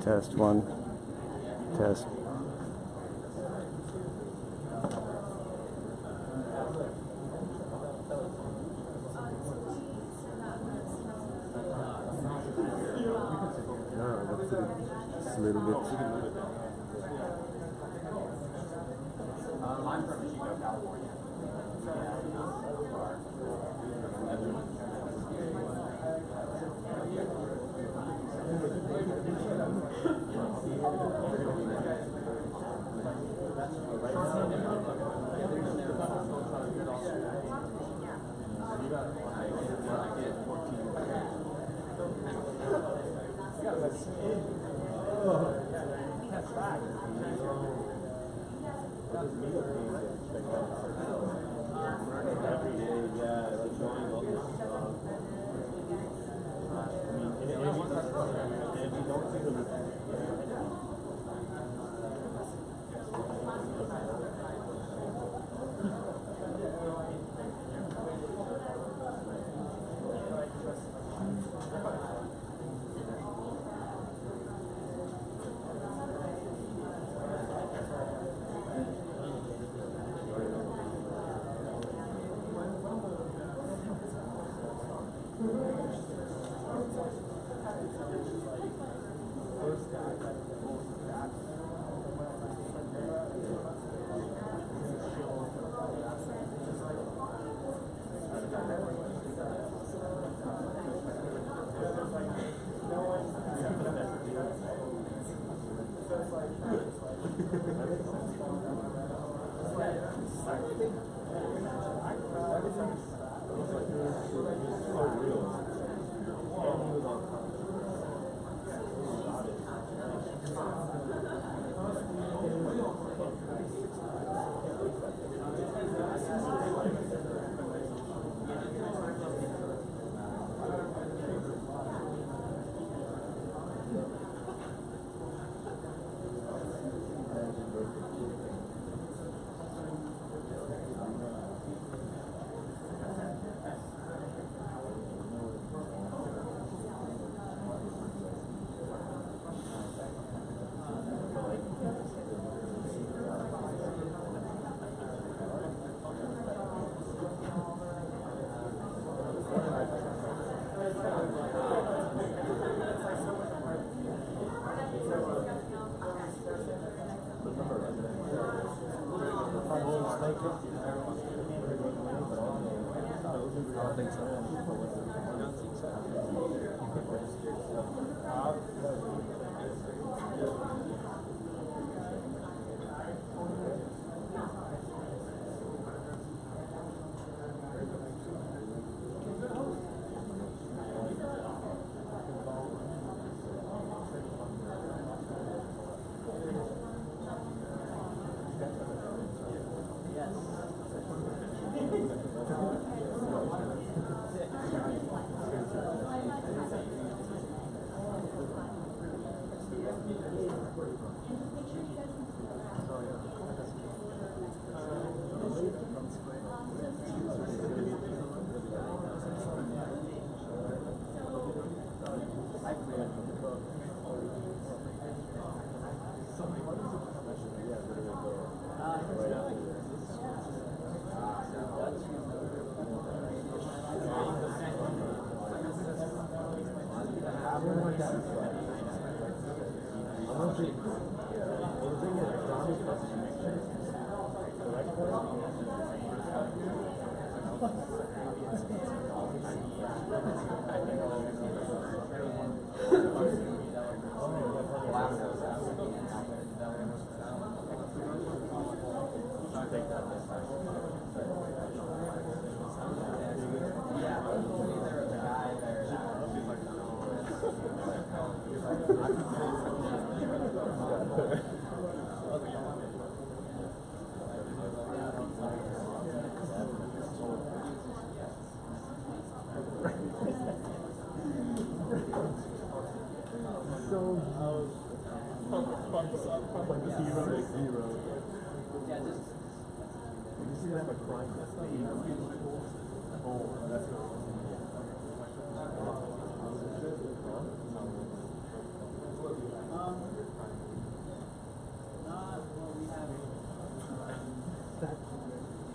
Test one. Test. Just a little bit. I'm from Chico, California.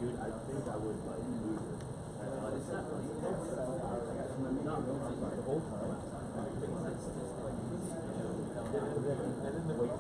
Dude, I think I would like lose it. The whole time. And then the weight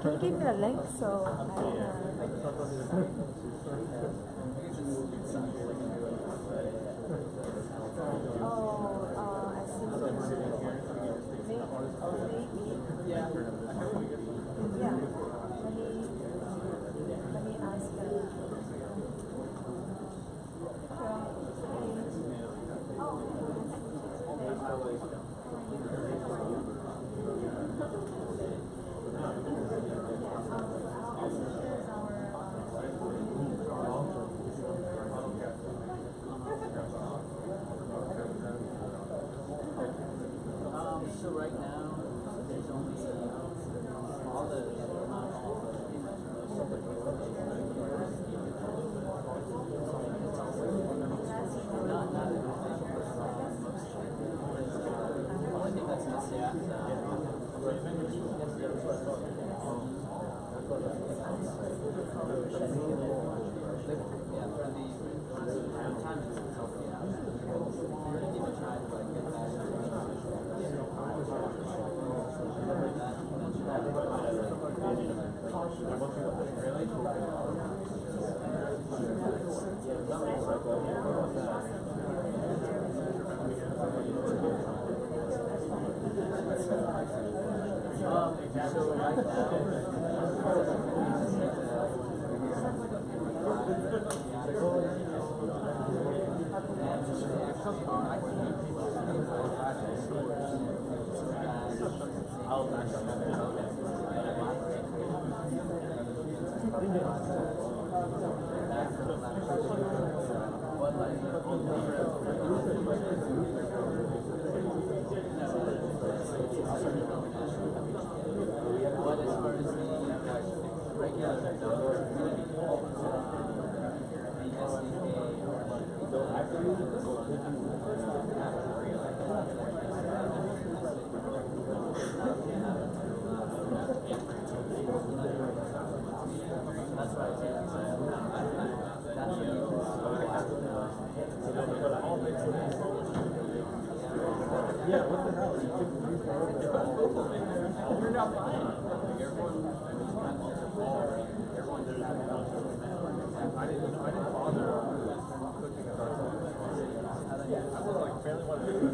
Can you give me the link so I I see. Maybe. Yeah. Let me ask them. So right now, there's only all the only thing that's missing Yeah, what the hell? You took the you're not fine. Okay.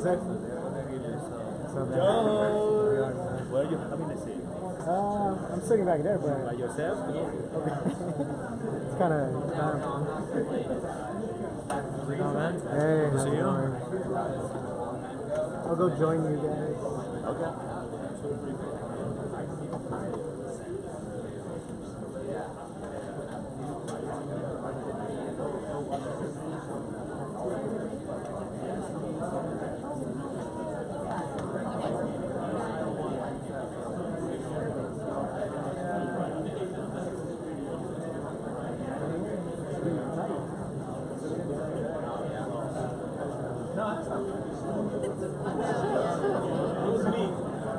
sick? So bad. Where are you having a seat? I'm sitting back there, By but yourself? it's kind of. How's it going, man? Hey, Good to how's see it you. going? I'll go join you guys. Okay.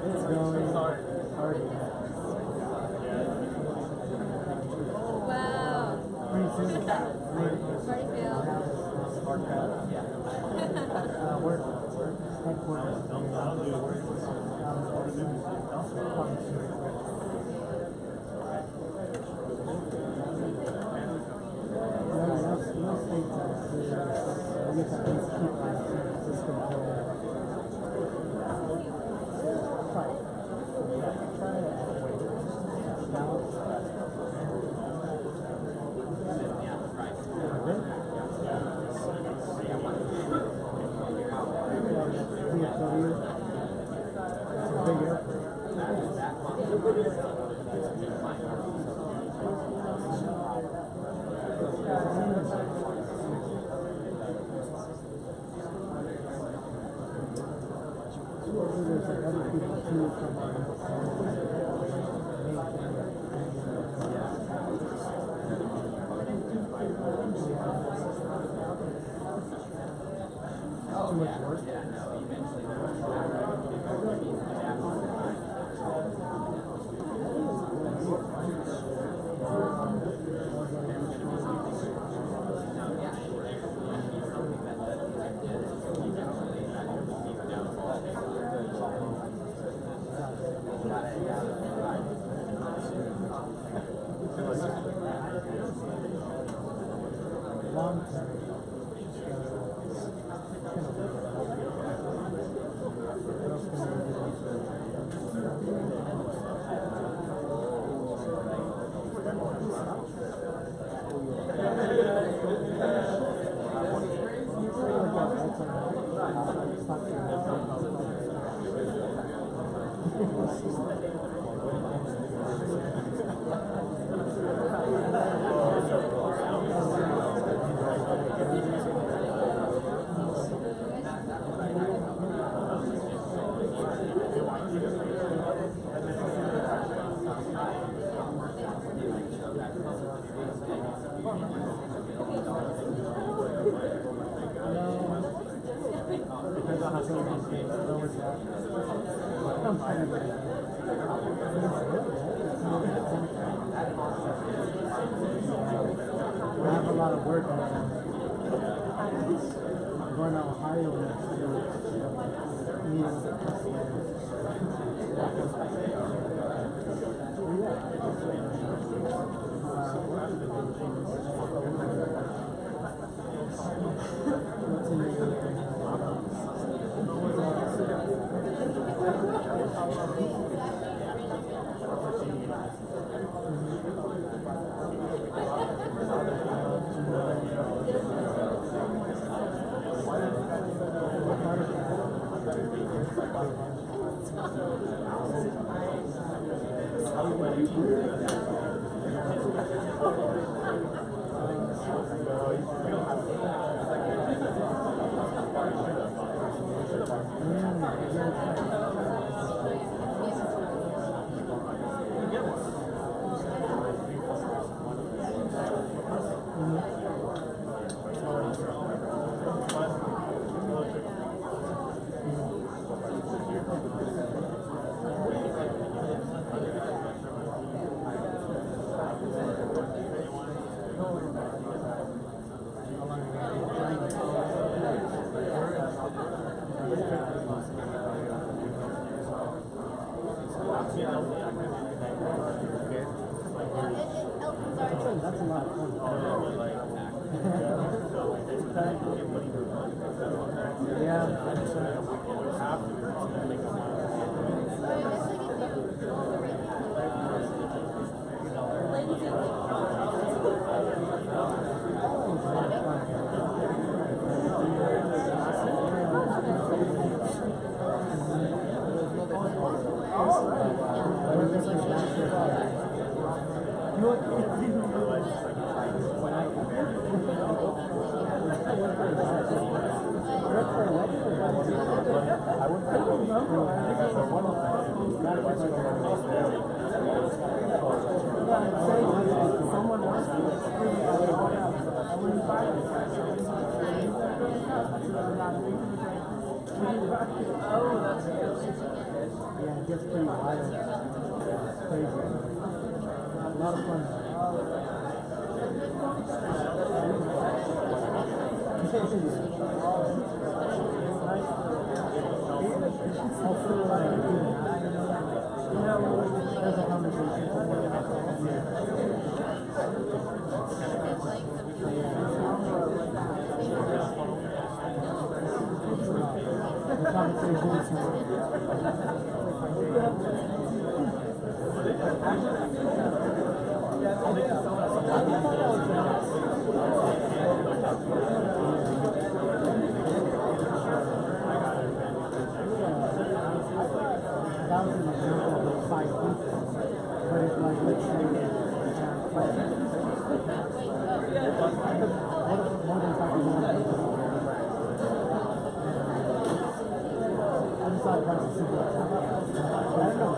It's going hard. Wow. Pretty soon. How do you feel? Work. Headquarters. Too much work. Long term. I have a lot of work on it. I'm going to Ohio next week. Meeting with the customers. What's in That's a lot of fun. Yeah. Yeah, it gets pretty wild. It's crazy. A lot of fun. There's a conversation. The conversation that was an example of 5 people, but it's like, let's say, more than 5 people. I just thought it was a simple example. I don't know,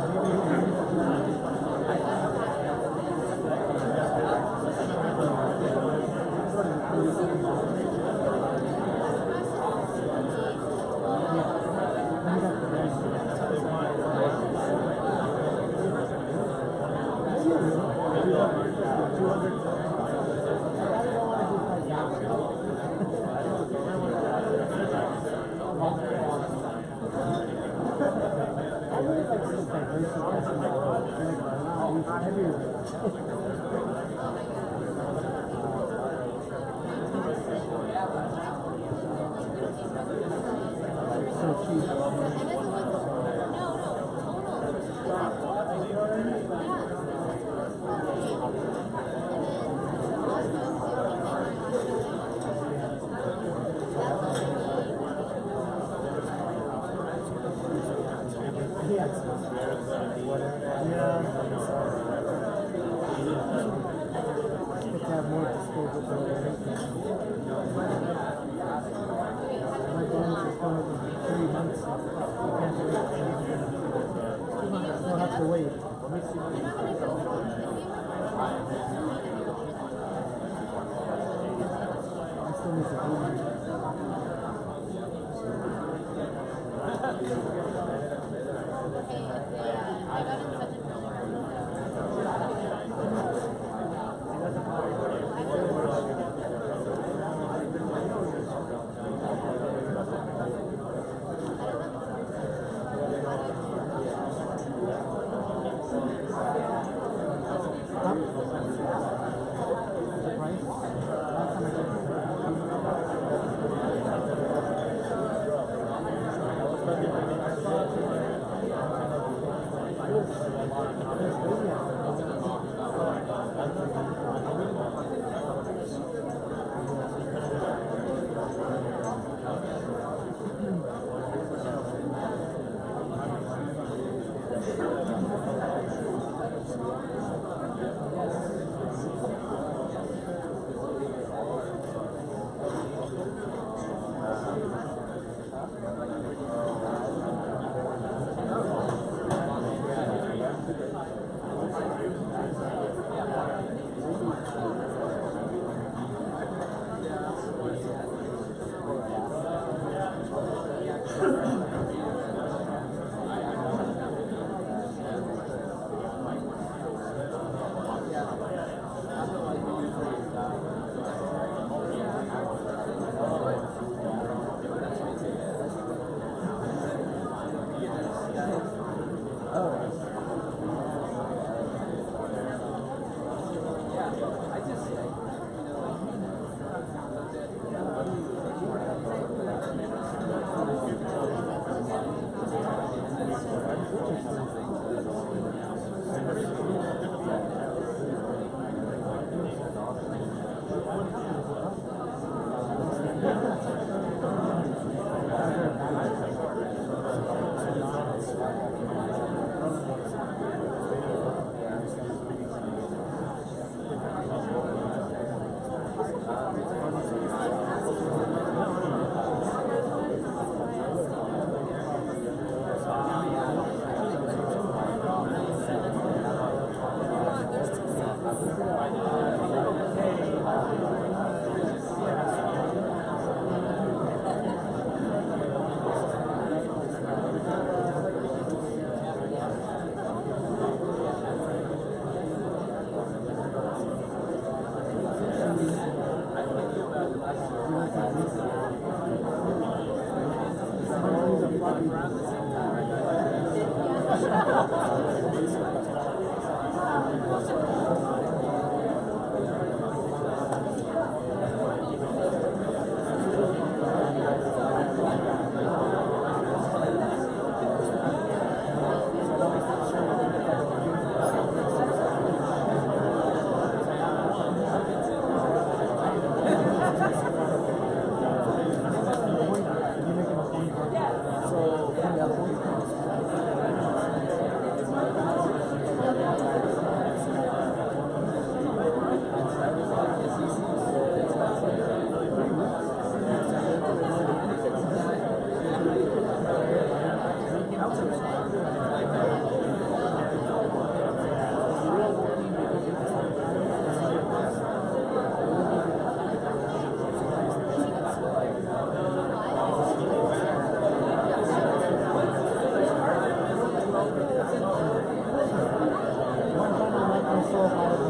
sole pilot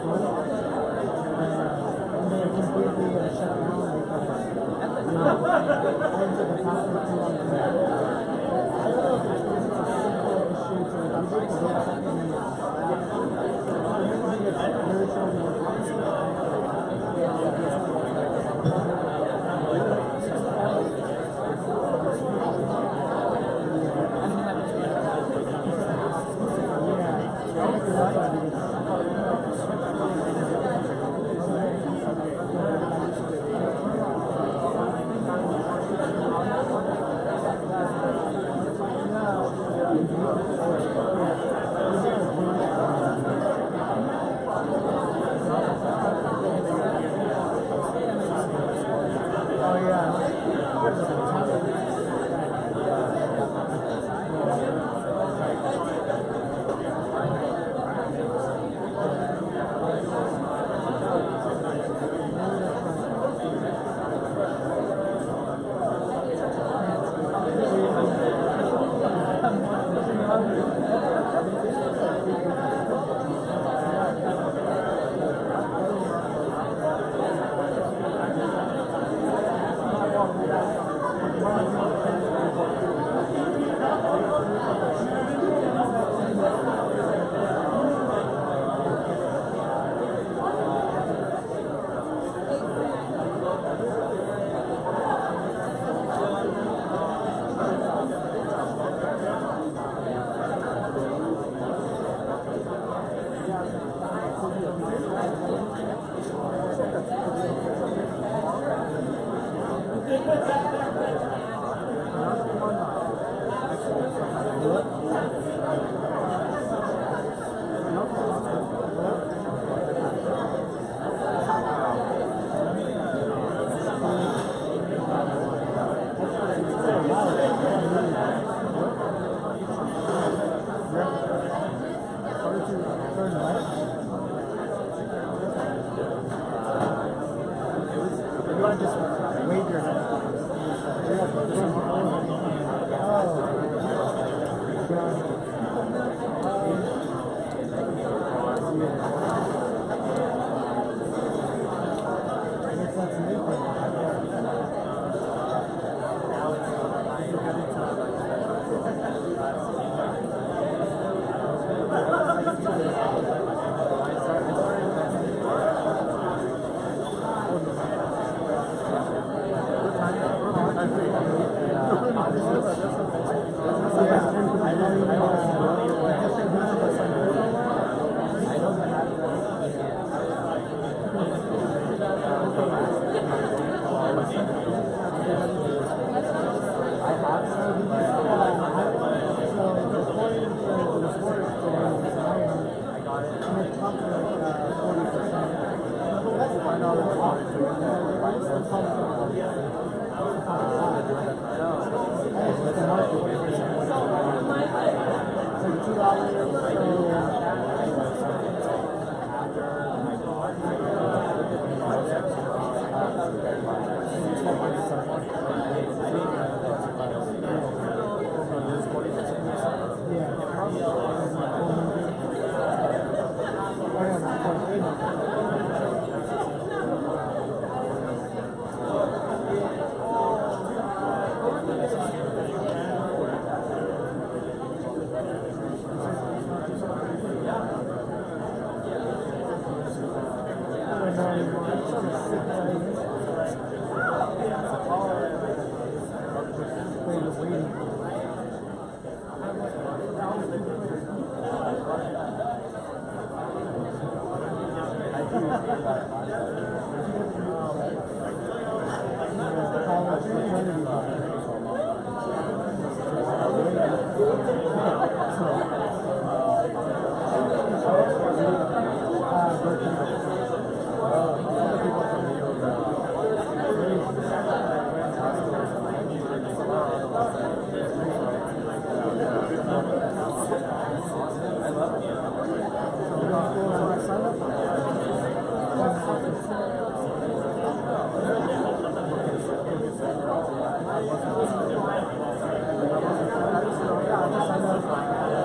was not full. And they completely shut down because I took a passport too long to do. I don't know if it's a simple issue to the country to get something in the I think it's very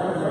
challenging.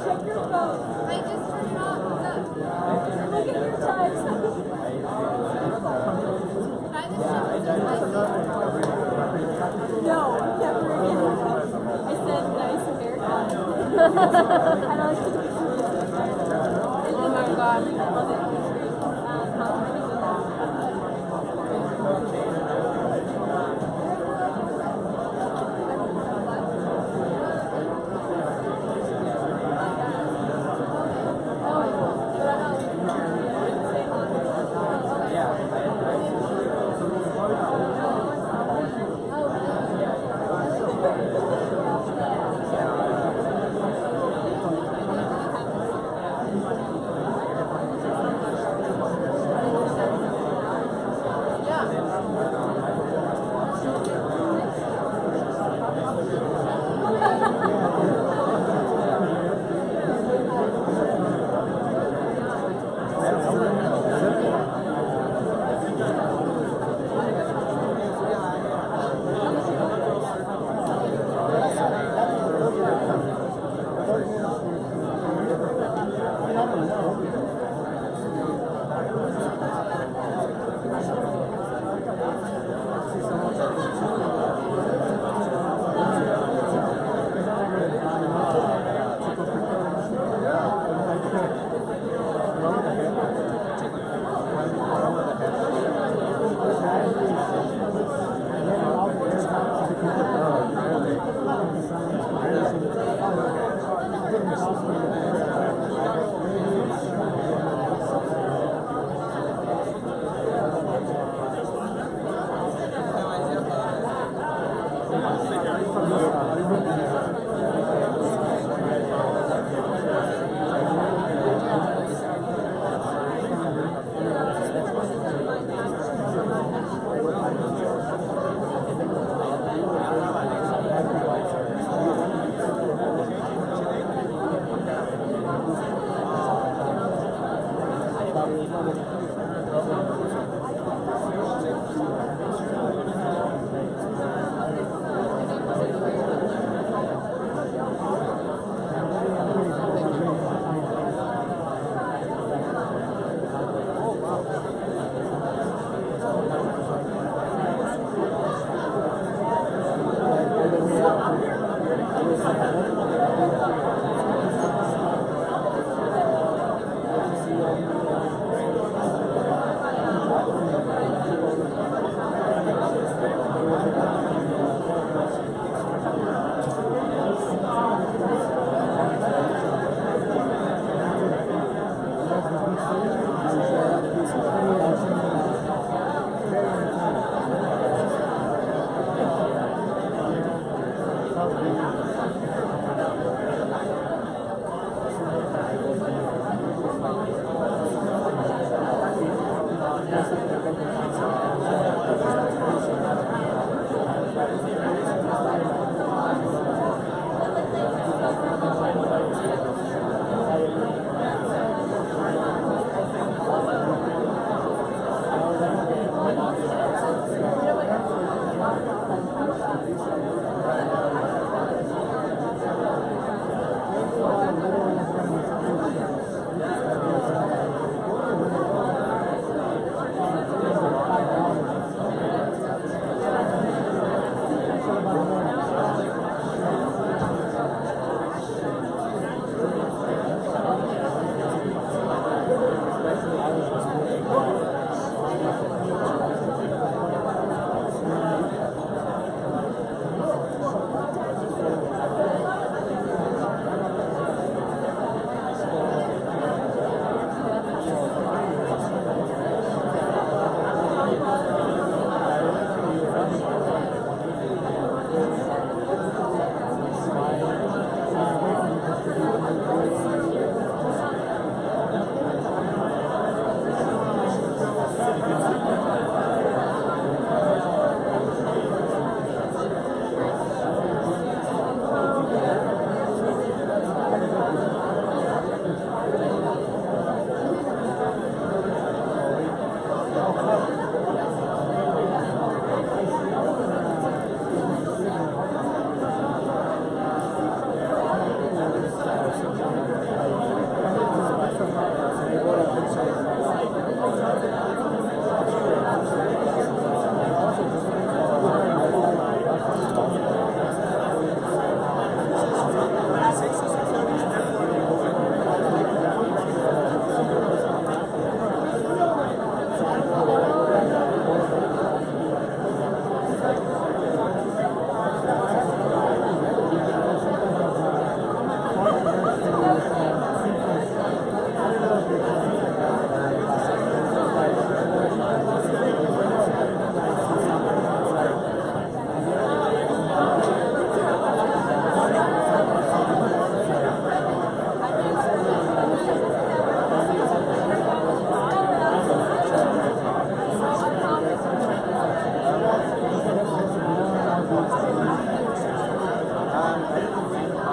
check your phone. I just turned it off. What's up? Look at your time. Try this shit. No, never again. I said nice haircut. I don't like Oh my god. I love it.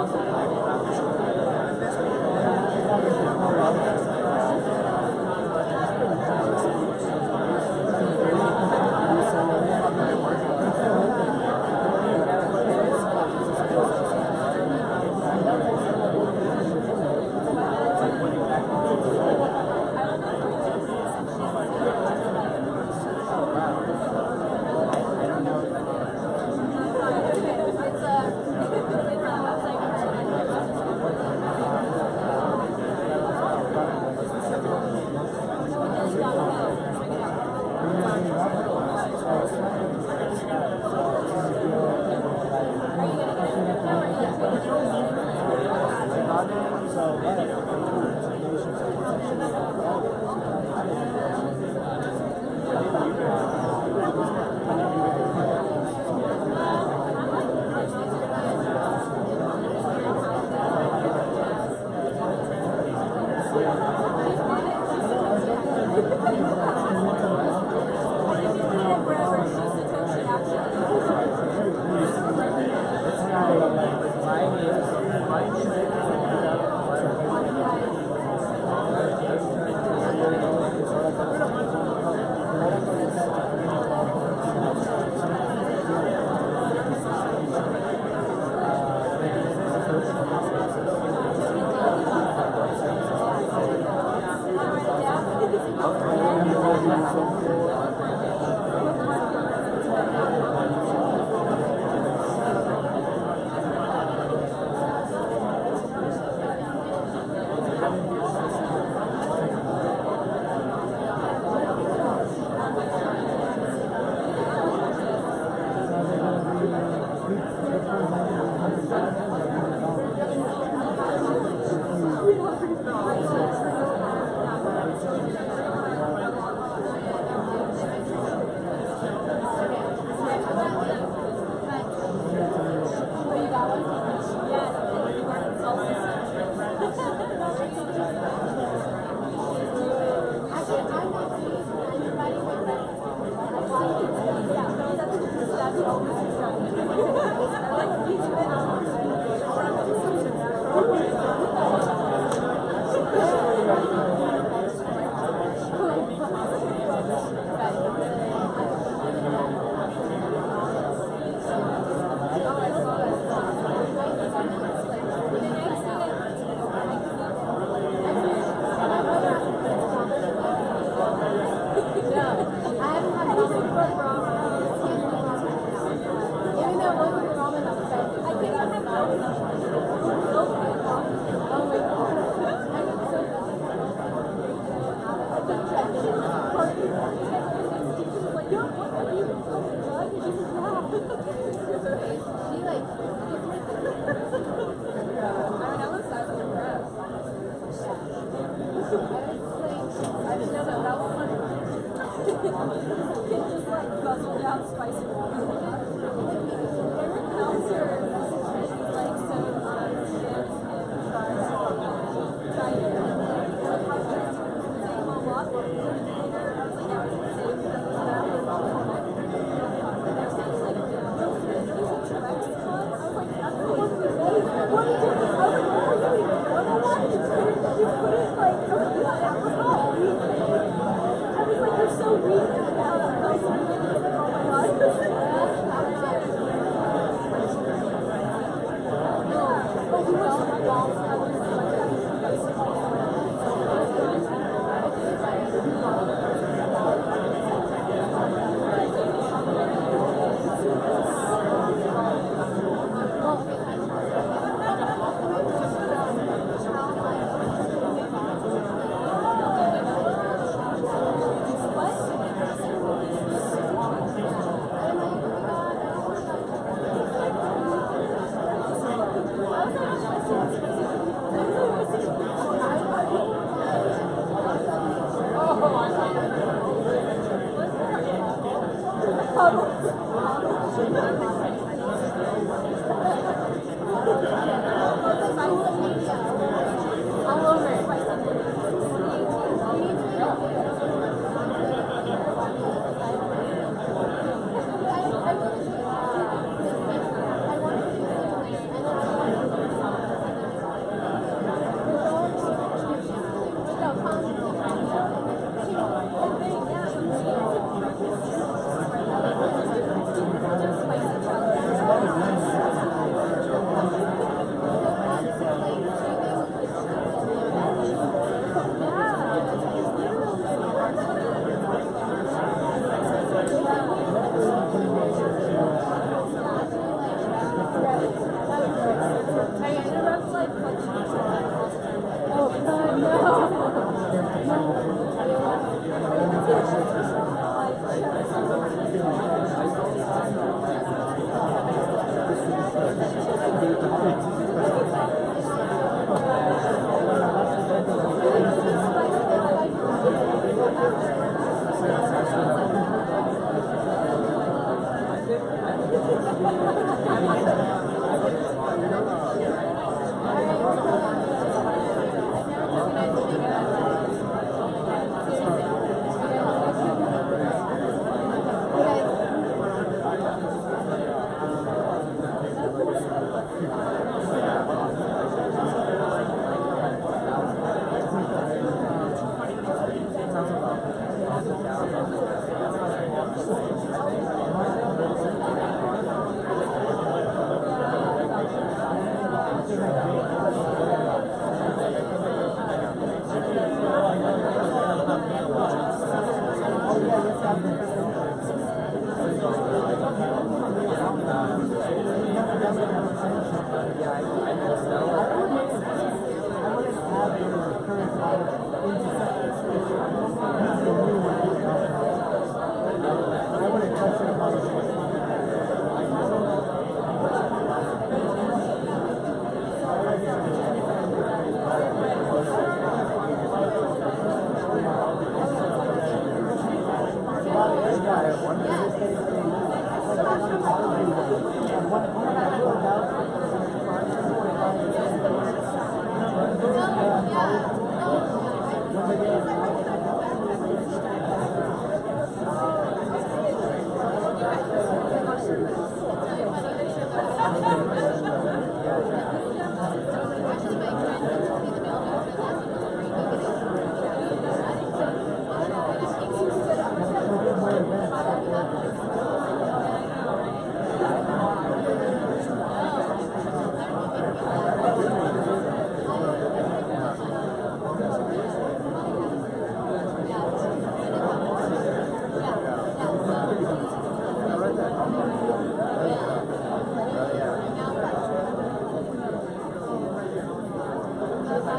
I was like, you're so weak.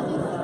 Joy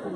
Hey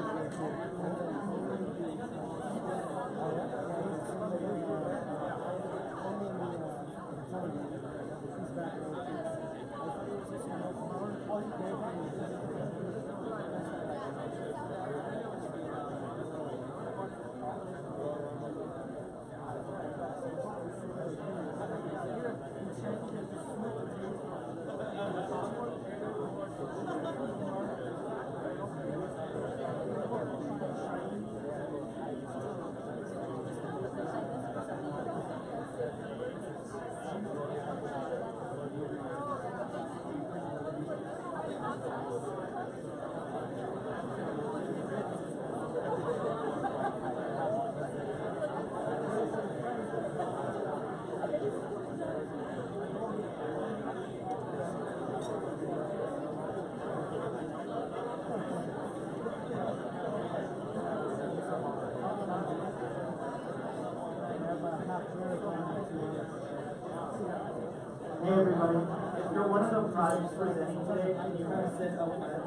everybody, if you're one of the projects presenting today, can you kind of sit up there?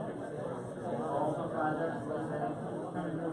All the projects presenting, kind of know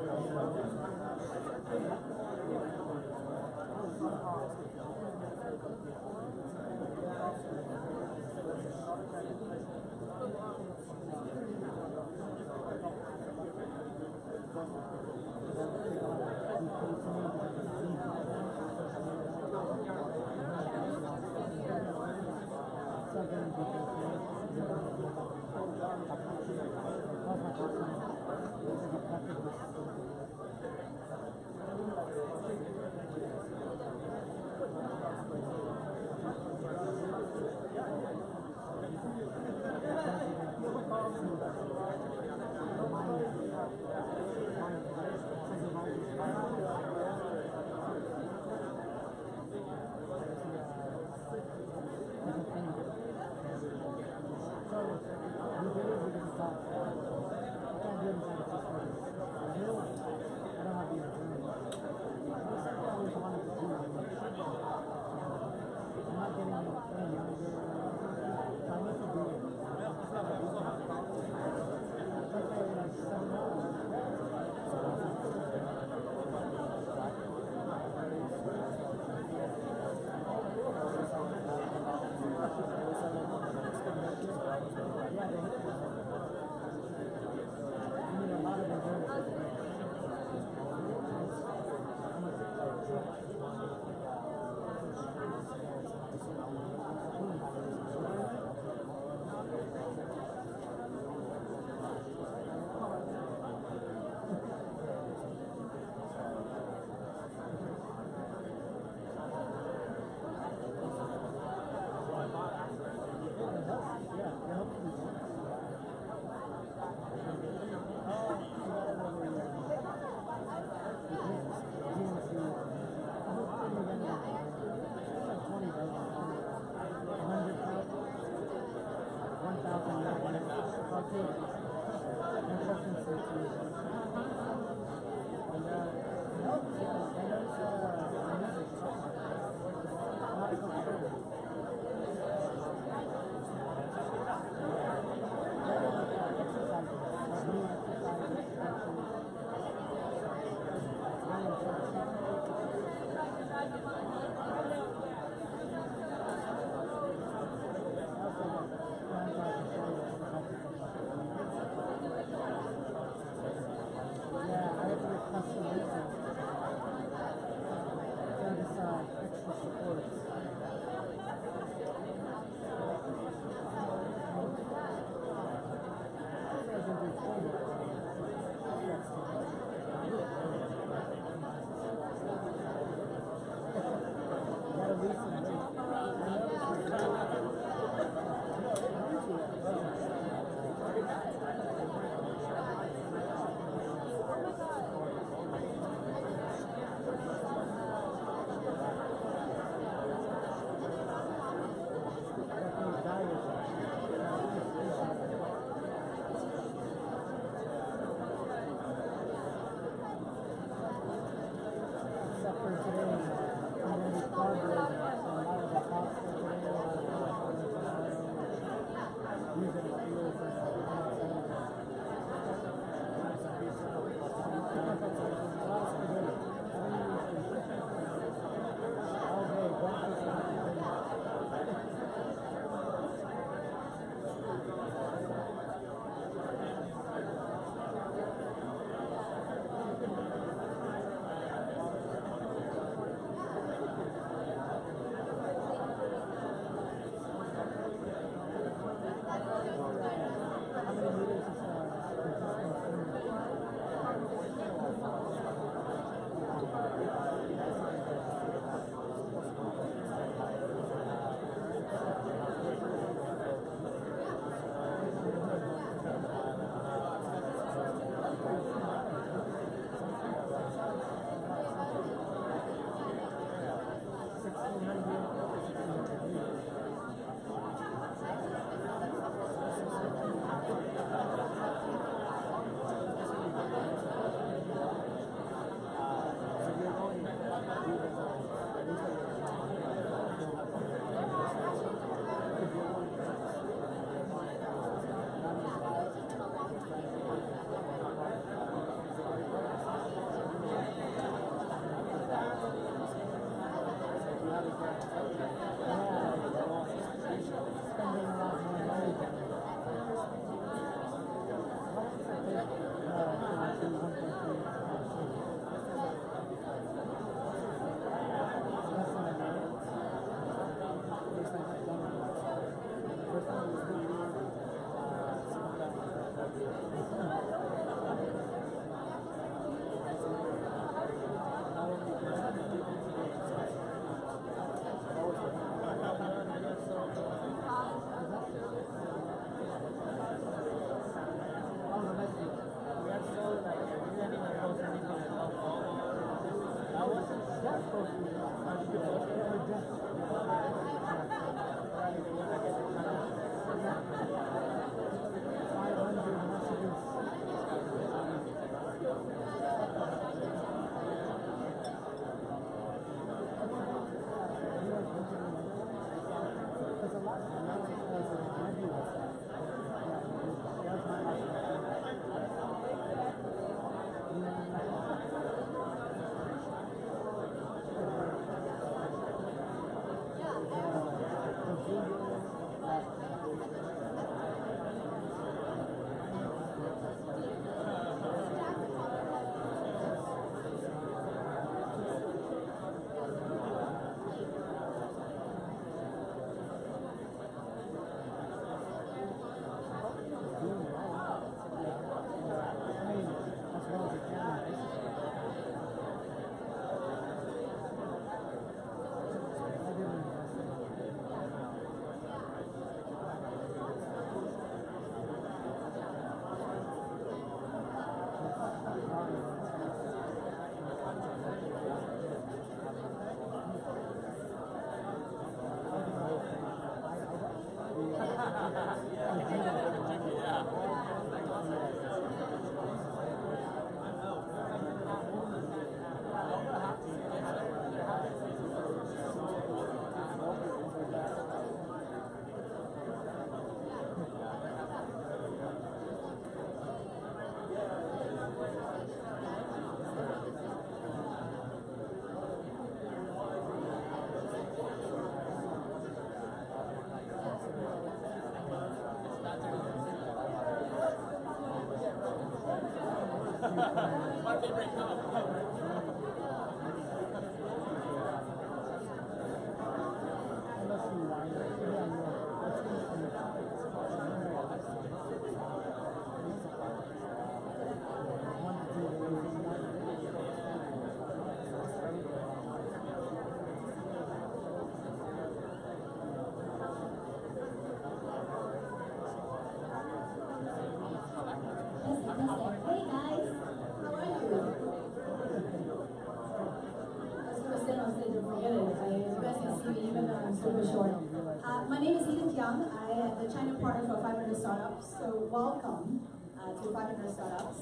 My name is Edith Young. I am the China partner for 500 Startups. So welcome to 500 Startups.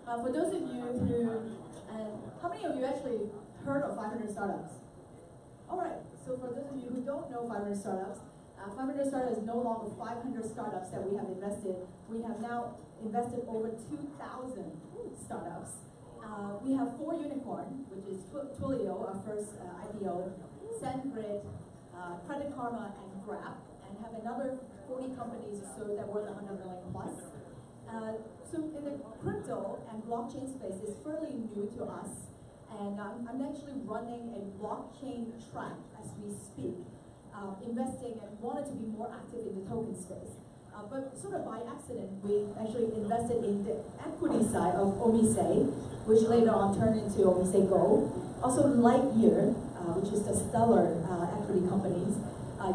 For those of you who, how many of you actually heard of 500 Startups? All right. So for those of you who don't know 500 Startups, 500 Startups is no longer 500 startups that we have invested. We have now invested over 2,000 startups. We have 4 unicorns, which is Twilio, our first IPO, SendGrid, Credit Karma, and Grab, and have another 40 companies or so that worth 100 million plus. So in the crypto and blockchain space is fairly new to us, and I'm actually running a blockchain track as we speak, investing and wanted to be more active in the token space. But sort of by accident, we actually invested in the equity side of Omise, which later on turned into Omise Go. Also Lightyear, which is the stellar equity companies,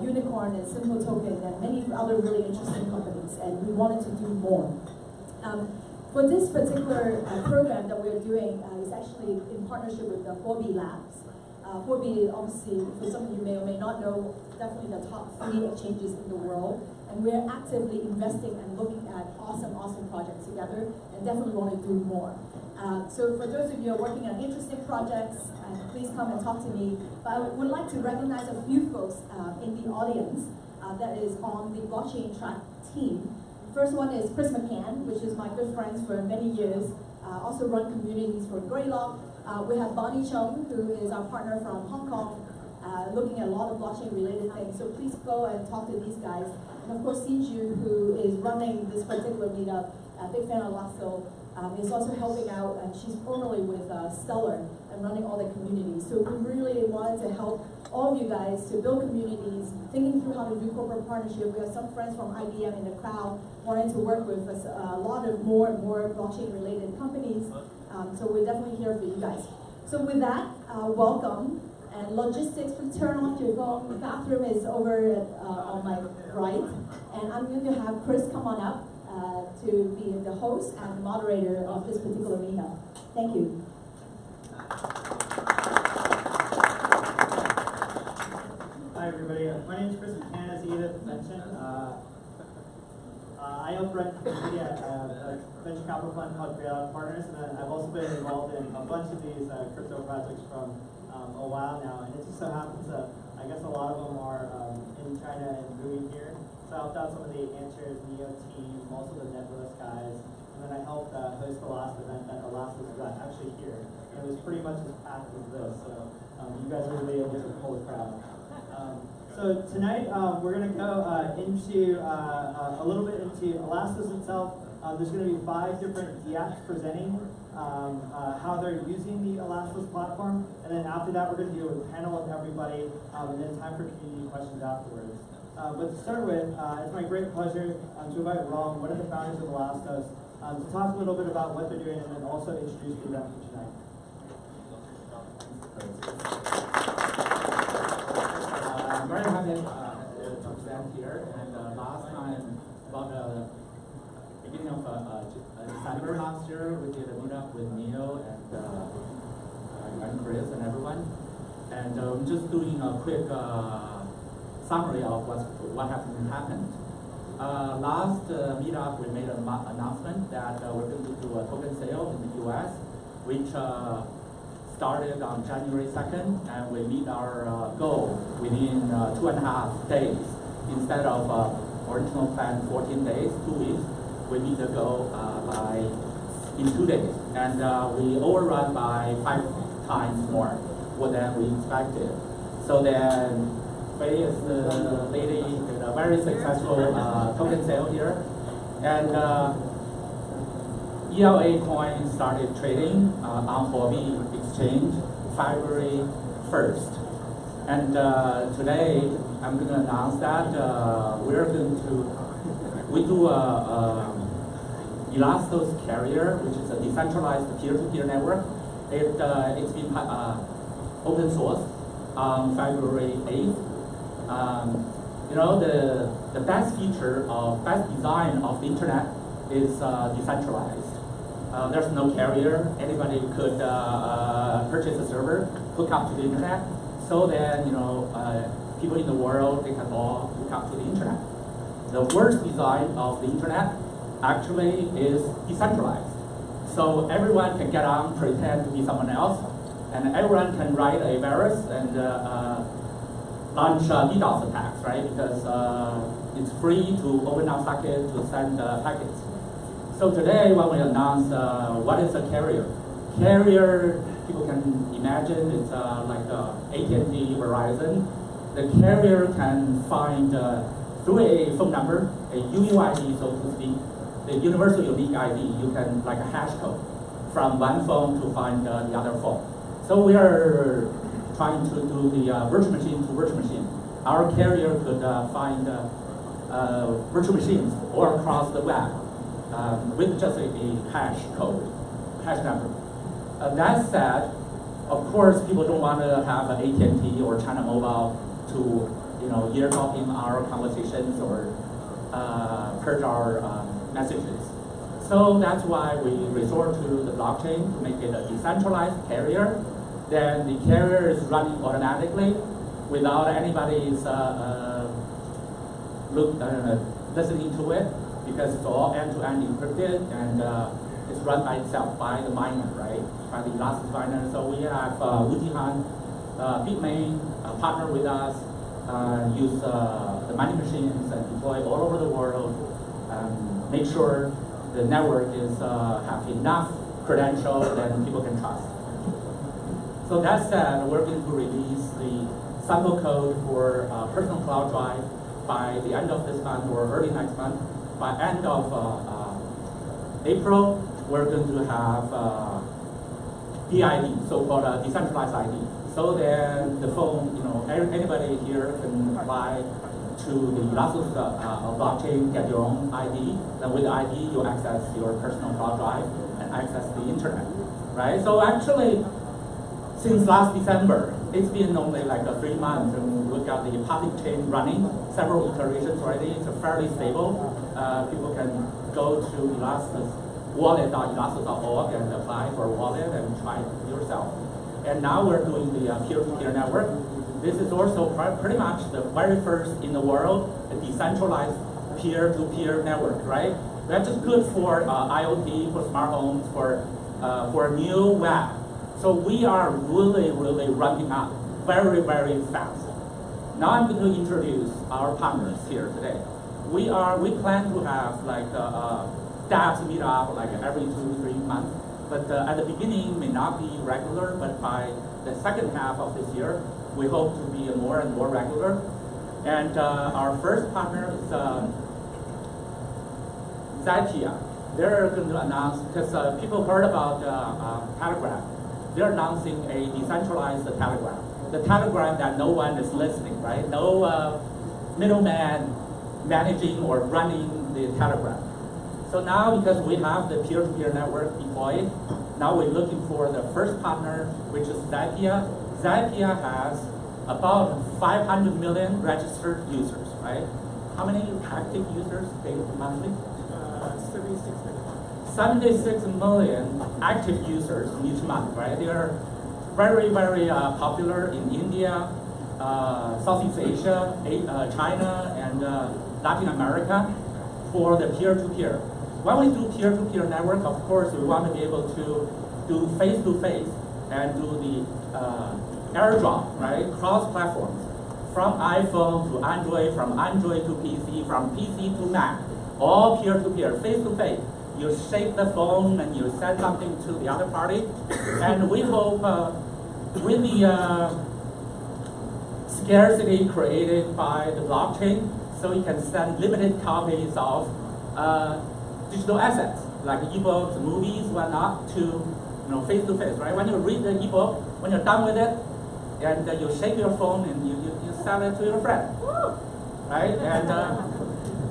Unicorn and Simple Token, and many other really interesting companies, and we wanted to do more. For this particular program that we're doing is actually in partnership with the 4B Labs. 4B, obviously, for some of you may or may not know, definitely the top 3 exchanges in the world, and we're actively investing and looking at awesome projects together, and definitely want to do more. So for those of you who are working on interesting projects, please come and talk to me. But I would like to recognize a few folks in the audience that is on the blockchain track team. First one is Chris McCann, which is my good friend for many years, also run communities for Greylock. We have Bonnie Chung, who is our partner from Hong Kong, looking at a lot of blockchain-related things. So please go and talk to these guys. And of course, Siju, who is running this particular meetup, a big fan of Elastos, is also helping out, and she's formerly with Stellar and running all the communities. So we really wanted to help all of you guys to build communities, thinking through how to do corporate partnership. We have some friends from IBM in the crowd wanting to work with us, a lot of more and more blockchain-related companies. So we're definitely here for you guys. So with that, welcome. And logistics, please turn off your phone. The bathroom is over on my right. And I'm going to have Chris come on up to be the host and moderator of this particular meetup. Thank you. my name is Chris McCann, as Edith mentioned. I help run media at a venture capital fund called Elastos Partners, and I've also been involved in a bunch of these crypto projects from a while now. And it just so happens that I guess a lot of them are in China and moving here. So I helped out some of the Answers Neo team, also the Nebulous guys, and then I helped host the last event that Elastos was actually here. And it was pretty much as packed as this, so you guys were really able to pull the crowd. So tonight we're going to go into a little bit into Elastos itself. There's going to be 5 different DApps presenting how they're using the Elastos platform, and then after that we're going to do a panel with everybody, and then time for community questions afterwards. But to start with, it's my great pleasure to invite Ron, one of the founders of Elastos, to talk a little bit about what they're doing, and then also introduce the event for tonight. I'm very happy to present here. And last time, about the beginning of December last year, we did a meetup with Neo and Chris and everyone. And I'm just doing a quick summary of what has happened. Last meetup, we made an announcement that we're going to do a token sale in the US, which started on January 2nd, and we meet our goal within 2.5 days. Instead of original plan 14 days, 2 weeks, we meet the goal in 2 days. And we overrun by 5 times more than we expected. So then Faye is the lady with a very successful token sale here. And ELA coin started trading on Huobi exchange February 1st. And today I'm going to announce that we do a Elastos carrier, which is a decentralized peer-to-peer network. It's been open source on February 8th. The best design of the internet is decentralized. There's no carrier. Anybody could purchase a server, hook up to the internet. So then, people in the world, they can all hook up to the internet. The worst design of the internet actually is decentralized. So everyone can get on, pretend to be someone else, and everyone can write a virus and launch DDoS attacks, right? Because it's free to open up socket to send packets. So today, when we announce what is a carrier, people can imagine it's like AT&T, Verizon. The carrier can find through a phone number, a UUID, so to speak, the universal unique ID. You can like a hash code from one phone to find the other phone. So we are trying to do the virtual machine to virtual machine. Our carrier could find virtual machines all across the web. With just a hash number. That said, of course, people don't want to have an AT&T or China Mobile to, eardropping our conversations or purge our messages. So that's why we resort to the blockchain to make it a decentralized carrier. Then the carrier is running automatically without anybody's listening to it, because it's all end-to-end encrypted and it's run by itself by the miner, right? By the Elastos miner. So we have Wutihan, Bitmain, partner with us, use the mining machines and deploy all over the world. Make sure the network is have enough credentials that people can trust. So that said, we're going to release the sample code for personal cloud drive by the end of this month or early next month. By end of April, we're going to have PID, so-called decentralized ID. So then the phone, anybody here can apply to the Elastos blockchain, get your own ID. Then with the ID, you access your personal cloud drive and access the internet, right? So actually, since last December, it's been only like 3 months, and we've got the public chain running, several iterations already. It's fairly stable. People can go to Elastos wallet.elastos.org and apply for a wallet and try it yourself. And now we're doing the peer-to-peer network. This is also pretty much the very first in the world a decentralized peer-to-peer network, right? That's just good for IoT, for smart homes, for new web. So we are really, really ramping up very, very fast. Now I'm going to introduce our partners here today. We plan to have like DApp Meetup like every 2-3 months, but at the beginning may not be regular, but by the second half of this year, we hope to be more and more regular. And our first partner is Zappia. They're going to announce, because people heard about Telegram. They're announcing a decentralized Telegram. The Telegram that no one is listening, right? No middleman managing or running the Telegram. So now, because we have the peer-to-peer network deployed, now we're looking for the first partner, which is Zappia. Zappia has about 500 million registered users, right? How many active users monthly? 76 million active users each month, right? They are very, very popular in India, Southeast Asia, China, and Latin America for the peer-to-peer. When we do peer-to-peer network, of course, we want to be able to do face-to-face and do the airdrop, right? Cross-platforms, from iPhone to Android, from Android to PC, from PC to Mac, all peer-to-peer, face-to-face. You shake the phone and you send something to the other party. And we hope with the scarcity created by the blockchain, so you can send limited copies of digital assets, like ebooks, movies, whatnot, to face-to-face, right? When you read the ebook, when you're done with it, and you shake your phone and you sell it to your friend, right? And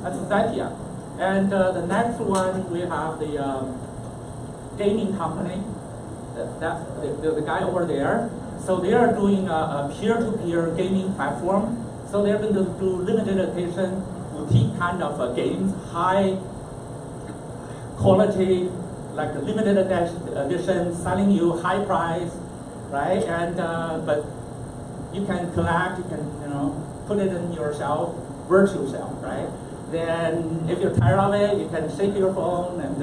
that's Zappia. And the next one, we have the gaming company, the guy over there. So they are doing a peer-to-peer gaming platform. So they're going to do limited edition, boutique kind of games, high quality, like limited edition, selling you high price, right? And but you can collect, you can put it in your shelf, virtual shelf, right? Then if you're tired of it, you can shake your phone and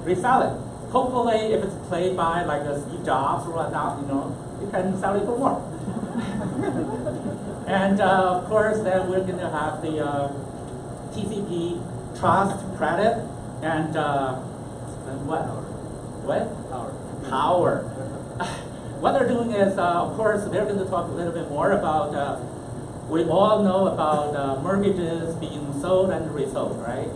resell it. Hopefully, if it's played by like Steve Jobs or whatnot, you can sell it for more. And of course, then we're going to have the TCP trust credit and power. What they're doing is, of course, they're going to talk a little bit more about. We all know about mortgages being sold and resold, right?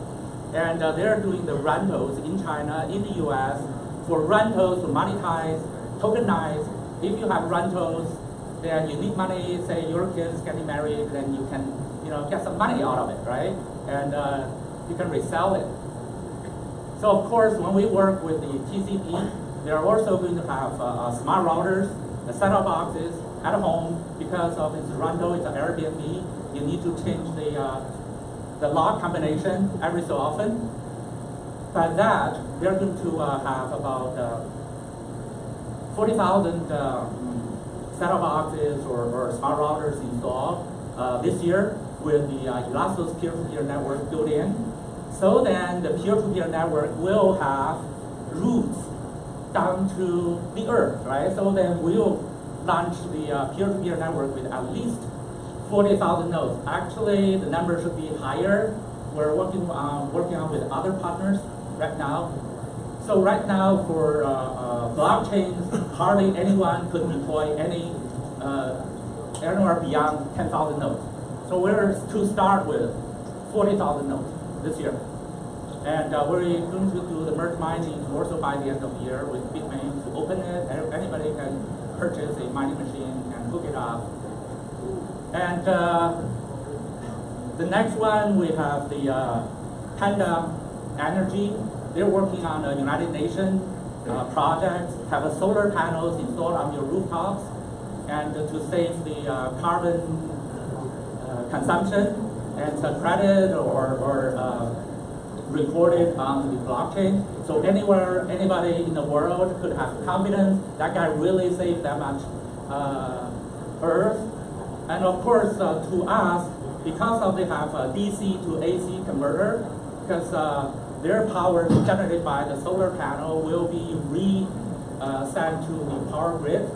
And they're doing the rentals in China, in the US, for rentals to monetize, tokenize. If you have rentals, then you need money, say your kids getting married, then you can get some money out of it, right? And you can resell it. So of course, when we work with the TCP, they're also going to have smart routers, set-top boxes at home. Because of its rental, it's an Airbnb, you need to change the lock combination every so often. By that, they're going to have about 40,000 set-top boxes or smart routers installed this year with the Elastos peer-to-peer network built in. So then the peer-to-peer network will have roots down to the earth, right? So then we'll launch the peer-to-peer network with at least 40,000 nodes. Actually, the number should be higher. We're working on with other partners right now. So right now, for blockchains, hardly anyone could deploy anywhere beyond 10,000 nodes. So we're to start with 40,000 nodes this year. And we're going to do the merge mining also by the end of the year with Bitmain to open it. Anybody can purchase a mining machine and hook it up. And the next one, we have the Panda Energy. They're working on a United Nations project, have a solar panels installed on your rooftops, and to save the carbon consumption, and it's a credit or recorded on the blockchain. So anywhere, anybody in the world could have confidence that guy really saved that much Earth. And of course, to us, because of they have a DC to AC converter, because their power generated by the solar panel will be sent to the power grid.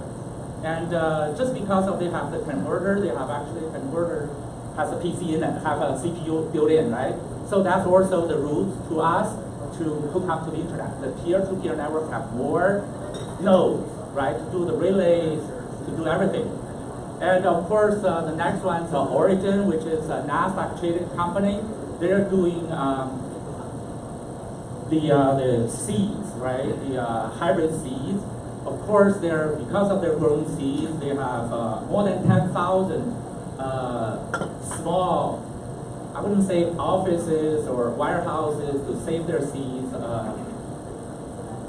And just because of they have the converter, they have actually a converter has a PC in it, have a CPU built in, right? So that's also the route to us to hook up to the internet. The peer-to-peer network have more nodes, right, to do the relays, to do everything. And of course, the next one's Origin, which is a NASDAQ traded company. They're doing the seeds, right, the hybrid seeds. Of course, because of their growing seeds, they have more than 10,000 small, I wouldn't say offices or warehouses to save their seeds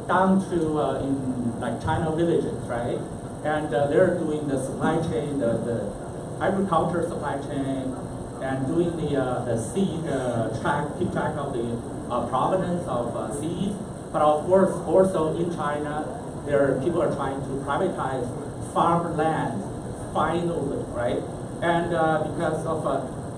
down to in like China villages, right? And they're doing the supply chain, the agriculture supply chain, and doing the seed keep track of the provenance of seeds. But of course, also in China, people are trying to privatize farmland finally, right? And because of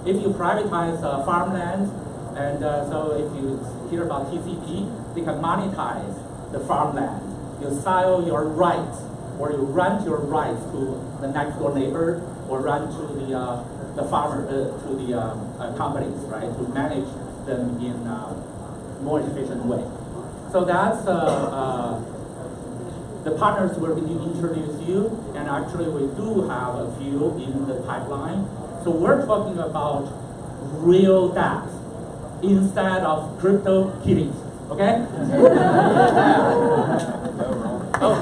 if you privatize farmland, and so if you hear about TCP, they can monetize the farmland. You sell your rights, or you rent your rights to the next door neighbor, or rent to the farmer, to the companies, right, to manage them in a more efficient way. So that's the partners we're going to introduce you, and actually we do have a few in the pipeline. So we're talking about real dApps instead of crypto kitties, okay?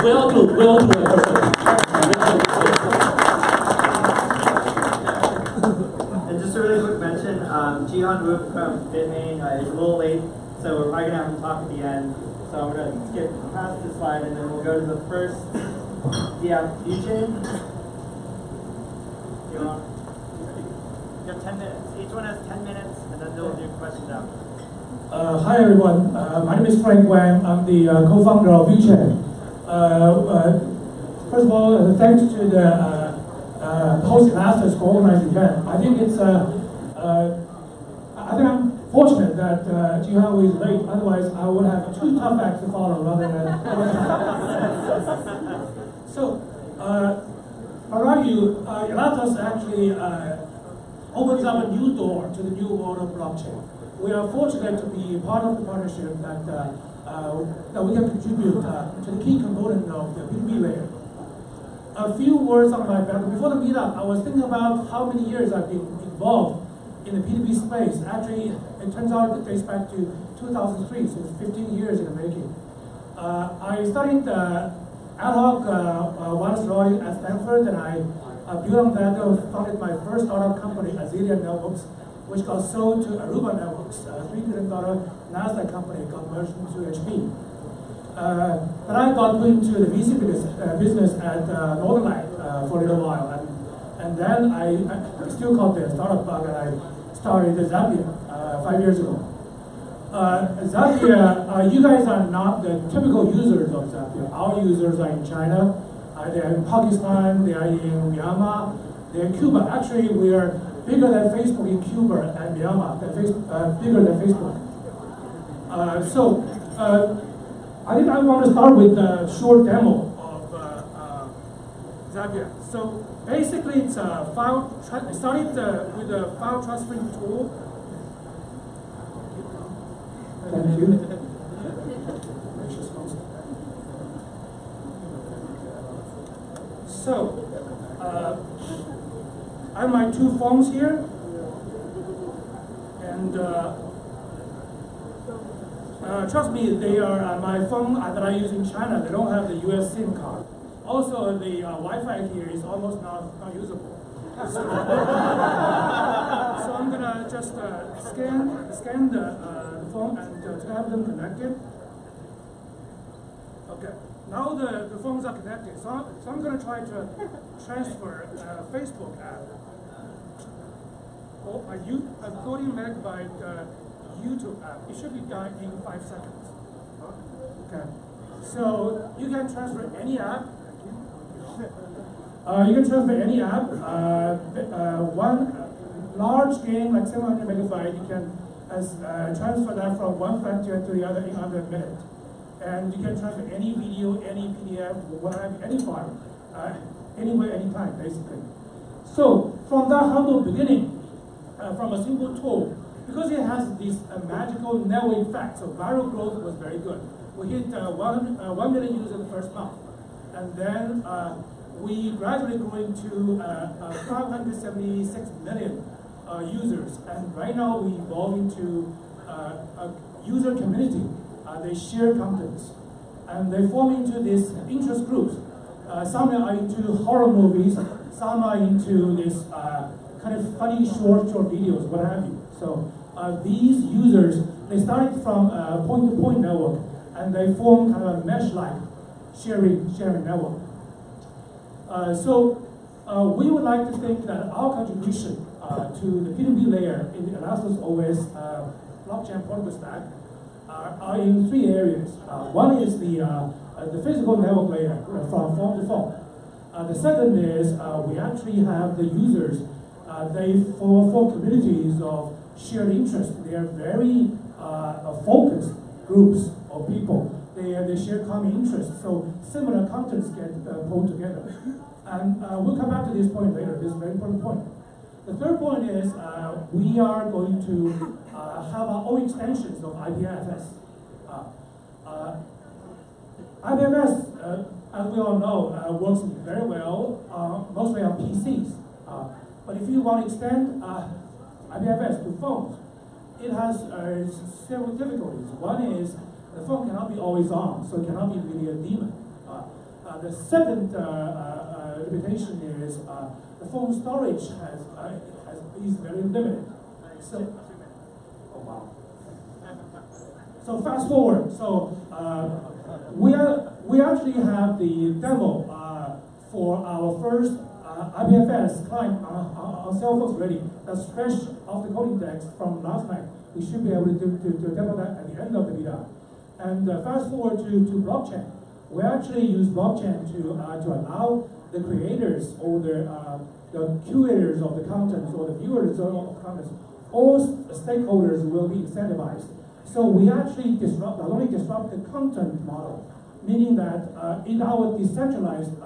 We'll do it. And just a really quick mention, Jihan Wu from Bitmain is a little late, so we're probably going to have him talk at the end. So I'm going to skip past this slide, and then we'll go to the first DApp VeChain. You have 10 minutes. Each one has 10 minutes, and then they'll do questions after. Hi everyone, my name is Frank Wang. I'm the co-founder of VeChain. First of all, thanks to the host Elastos for organizing the event. I think it's I think I'm fortunate that Jihan is late. Otherwise, I would have two tough acts to follow rather than. So, I'll argue, Elastos actually opens up a new door to the new world of blockchain. We are fortunate to be part of the partnership that we can contribute to the key component of the P2P layer. A few words on my background. Before the meetup, I was thinking about how many years I've been involved in the P2P space. Actually, it turns out it dates back to 2003, so it's 15 years in the making. I studied ad hoc wireless routing at Stanford, and I built on that, founded my first startup company, Azalea Networks, which got sold to Aruba Networks, a $3 billion NASDAQ company, got merged into HP. Then I got into the VC business at Northern Light for a little while, and then I still called the startup bug, and I started Zapier 5 years ago. Zapier, you guys are not the typical users of Zapier. Our users are in China, they are in Pakistan, they are in Myanmar, they are in Cuba. Actually, we are bigger than Facebook in Cuba and Myanmar, bigger than Facebook. I think I want to start with a short demo of Zapier. So basically, it's a it started with a file transferring tool. Thank you. So, I have my two phones here, and trust me, they are my phone that I use in China. They don't have the US SIM card. Also, the Wi-Fi here is almost not usable. So I'm gonna just scan the phone and to have them connected. Okay. Now the phones are connected, so I'm going to try to transfer Facebook app or a 40 megabyte YouTube app. It should be done in 5 seconds. Okay. So you can transfer any app. You can transfer any app. One large game like 700 megabyte, you can transfer that from one file to the other in under a minute. And you can transfer any video, any PDF, whatever, any file, anywhere, anytime, basically. So from that humble beginning, from a simple tool, because it has this magical network effect, so viral growth was very good. We hit 1 million users the first month. And then we gradually grew into 576 million users. And right now we evolve into a user community. They share contents. And they form into these interest groups. Some are into horror movies, some are into this kind of funny short videos, what have you. So these users, they started from a point-to-point network, and they form kind of a mesh-like sharing network. So we would like to think that our contribution to the P2P layer in the Elastos OS blockchain protocol stack are in 3 areas. One is the physical network layer from phone to phone. The second is we actually have the users. They form communities of shared interest. They are very focused groups of people. They share common interests, so similar contents get pulled together. And we'll come back to this point later. This is a very important point. The third point is we are going to have our own extensions of IPFS. IPFS, as we all know, works very well, mostly on PCs. But if you want to extend IPFS to phones, it has several difficulties. One is the phone cannot be always on, so it cannot be really a daemon. The second limitation is the phone storage is very limited. So, oh wow. So fast forward. So we actually have the demo for our first IPFS client on cell phones ready. That's fresh off the coding text from last night. We should be able to demo that at the end of the meetup. And fast forward to blockchain. We actually use blockchain to allow the creators or the curators of the content or the viewers of contents, all stakeholders will be incentivized. So we actually not only disrupt the content model, meaning that in our decentralized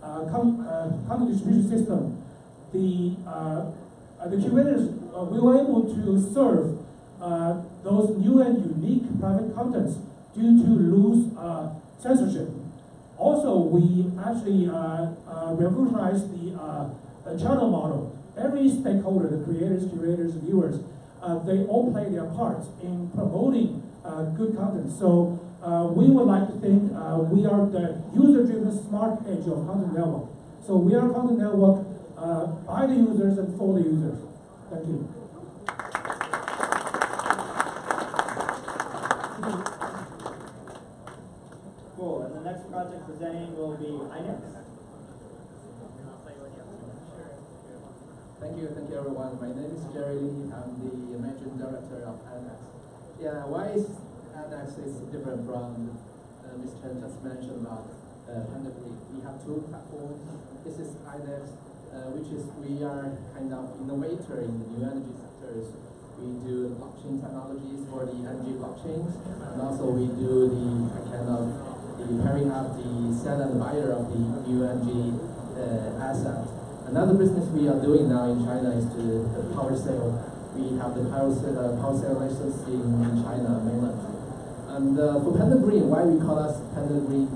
content distribution system, the curators we were able to serve those new and unique private contents due to loose censorship. Also, we actually revolutionized the channel model. Every stakeholder, the creators, curators, viewers, they all play their parts in promoting good content. So we would like to think we are the user-driven smart edge of content network. So we are a content network by the users and for the users. Thank you. Cool, and the next project presenting will be INEX. Thank you everyone. My name is Jerry Lee. I'm the managing director of INEX. Yeah, why is INEX is different from Mr. Chen just mentioned about Pandemic? We have 2 platforms. This is INEX, which is we are kind of innovator in the new energy sectors. We do blockchain technologies for the energy blockchains, and also we do the kind of the pairing up the seller and buyer of the new energy asset. Another business we are doing now in China is the power sale. We have the power sale license in China mainland. And for Panda Green, why we call us Panda Green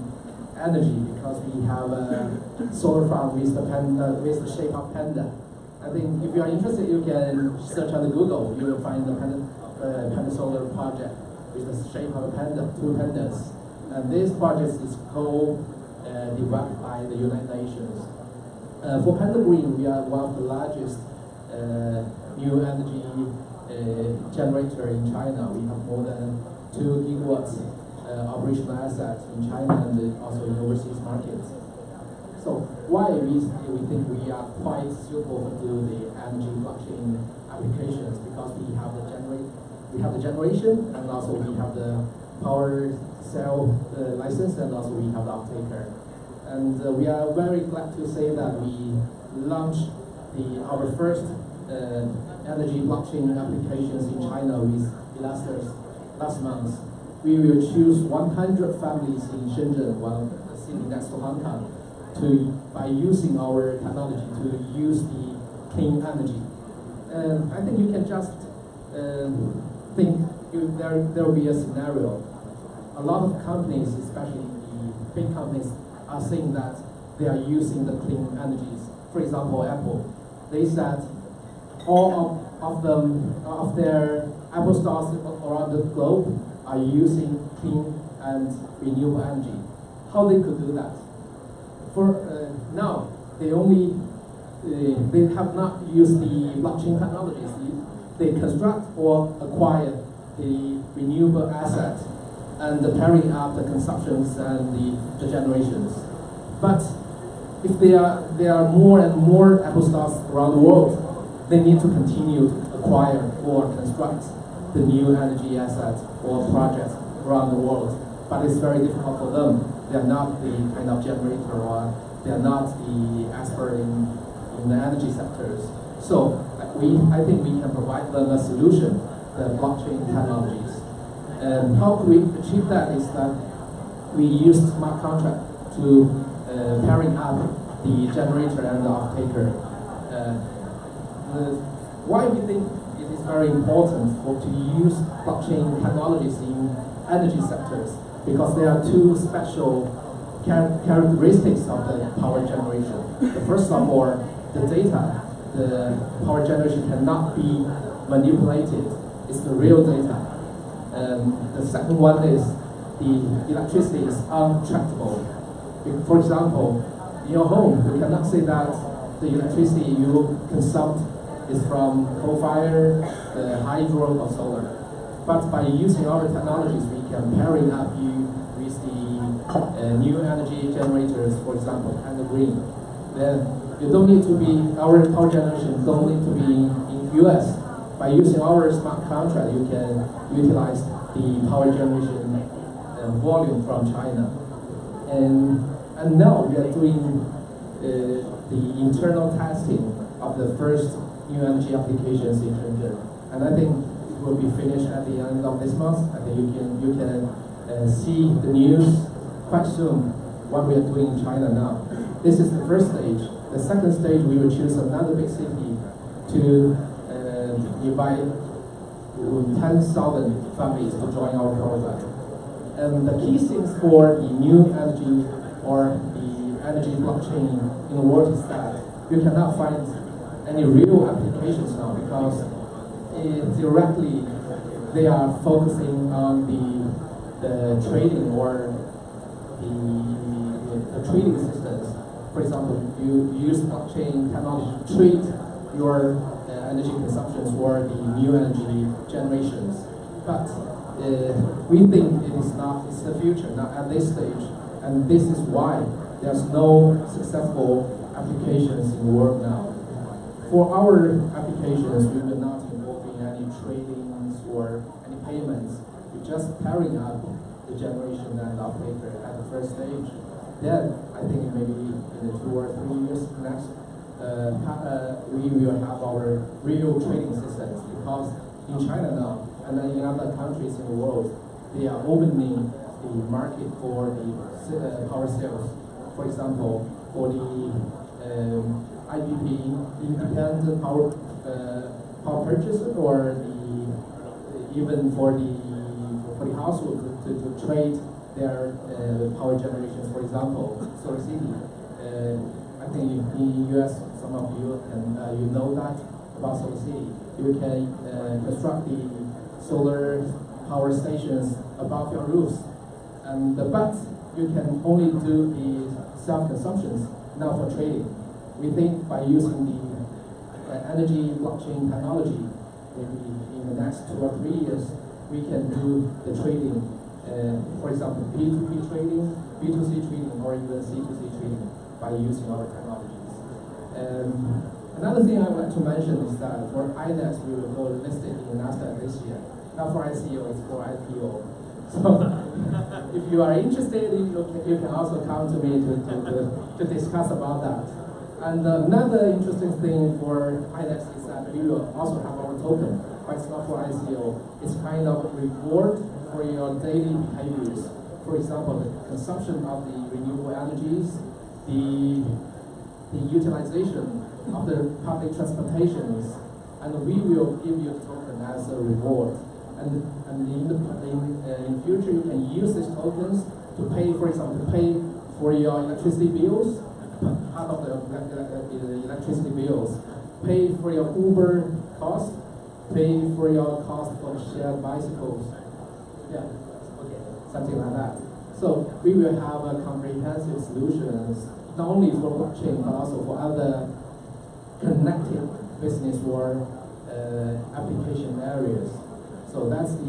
Energy? Because we have a solar farm with the shape of panda. I think if you are interested, you can search on the Google. You will find the Panda Solar project with the shape of a panda, 2 pandas. And this project is co-developed by the United Nations. For Panda Green, we are one of the largest new energy generator in China. We have more than 2 gigawatts operational assets in China and also in overseas markets. So why we think we are quite suitable to do the energy blockchain applications? Because we have the generation, and also we have the power cell license, and also we have the off-taker. And we are very glad to say that we launched our first energy blockchain applications in China with Elastos last month. We will choose 100 families in Shenzhen, one city next to Hong Kong, by using our technology to use the clean energy. And I think you can just think there will be a scenario. A lot of companies, especially the big companies, are saying that they are using the clean energies. For example, Apple. They said all of their Apple stores around the globe are using clean and renewable energy. How they could do that? For now, they have not used the blockchain technologies. They construct or acquire the renewable asset and pairing up the consumptions and the generations. But if there are more and more Apple stores around the world, they need to continue to acquire or construct the new energy assets or projects around the world. But it's very difficult for them. They are not the kind of generator, or they are not the expert in the energy sectors. So I think we can provide them a solution, the blockchain technologies. And how could we achieve that is that we use smart contract to pairing up the generator and the off-taker. Why we think it is very important to use blockchain technologies in energy sectors? Because there are two special characteristics of the power generation. The first of all, the data, the power generation cannot be manipulated. It's the real data. And the second one is the electricity is untrackable. For example, in your home, you cannot say that the electricity you consume is from coal-fired, hydro, or solar. But by using our technologies, we can pairing up you with the new energy generators, for example, and the green. Then you don't need to be, our power generation don't need to be in US. By using our smart contract, you can utilize the power generation volume from China. And now we are doing the internal testing of the first new energy applications in Shenzhen. And I think it will be finished at the end of this month. I think you can see the news quite soon what we are doing in China now. This is the first stage. The second stage, we will choose another big city to invite 10,000 families to join our program. And the key things for the new energy or the energy blockchain in the world is that you cannot find any real applications now, because theoretically they are focusing on the trading or the trading systems. For example, you use blockchain technology to trade your energy consumptions or the new energy generations. But we think it's the future, not at this stage. And this is why there's no successful applications in the world now. For our applications, we will not involve in any tradings or any payments. We're just pairing up the generation and operator at the first stage. Then, I think maybe in the 2 or 3 years next, we will have our real trading systems, because in China now, and then in other countries in the world, they are opening the market for the power sales. For example, for the IPP, independent power purchaser, or even for the household to trade their power generations. For example, Solar City. I think in US, some of you you know that about Solar City. You can construct the solar power stations above your roofs, but you can only do the self-consumptions, not for trading. We think by using the energy blockchain technology, maybe in the next 2 or 3 years, we can do the trading. For example, P2P trading, B2C trading, or even C2C trading by using our technologies. Another thing I would like to mention is that for INEX, we will go listed in Nasdaq this year. Not for ICO, it's for IPO. So if you are interested, you can also come to me to discuss about that. And another interesting thing for IDEX is that we will also have our token, but it's not for ICO. It's kind of reward for your daily behaviors. For example, the consumption of the renewable energies, the utilization of the public transportations, and we will give you a token as a reward. And in future, you can use these tokens to pay, for example, to pay for your electricity bills, part of the electricity bills, pay for your Uber cost, pay for your cost of shared bicycles. Yeah, okay, something like that. So we will have a comprehensive solutions, not only for blockchain, but also for other connected business or application areas. So that's the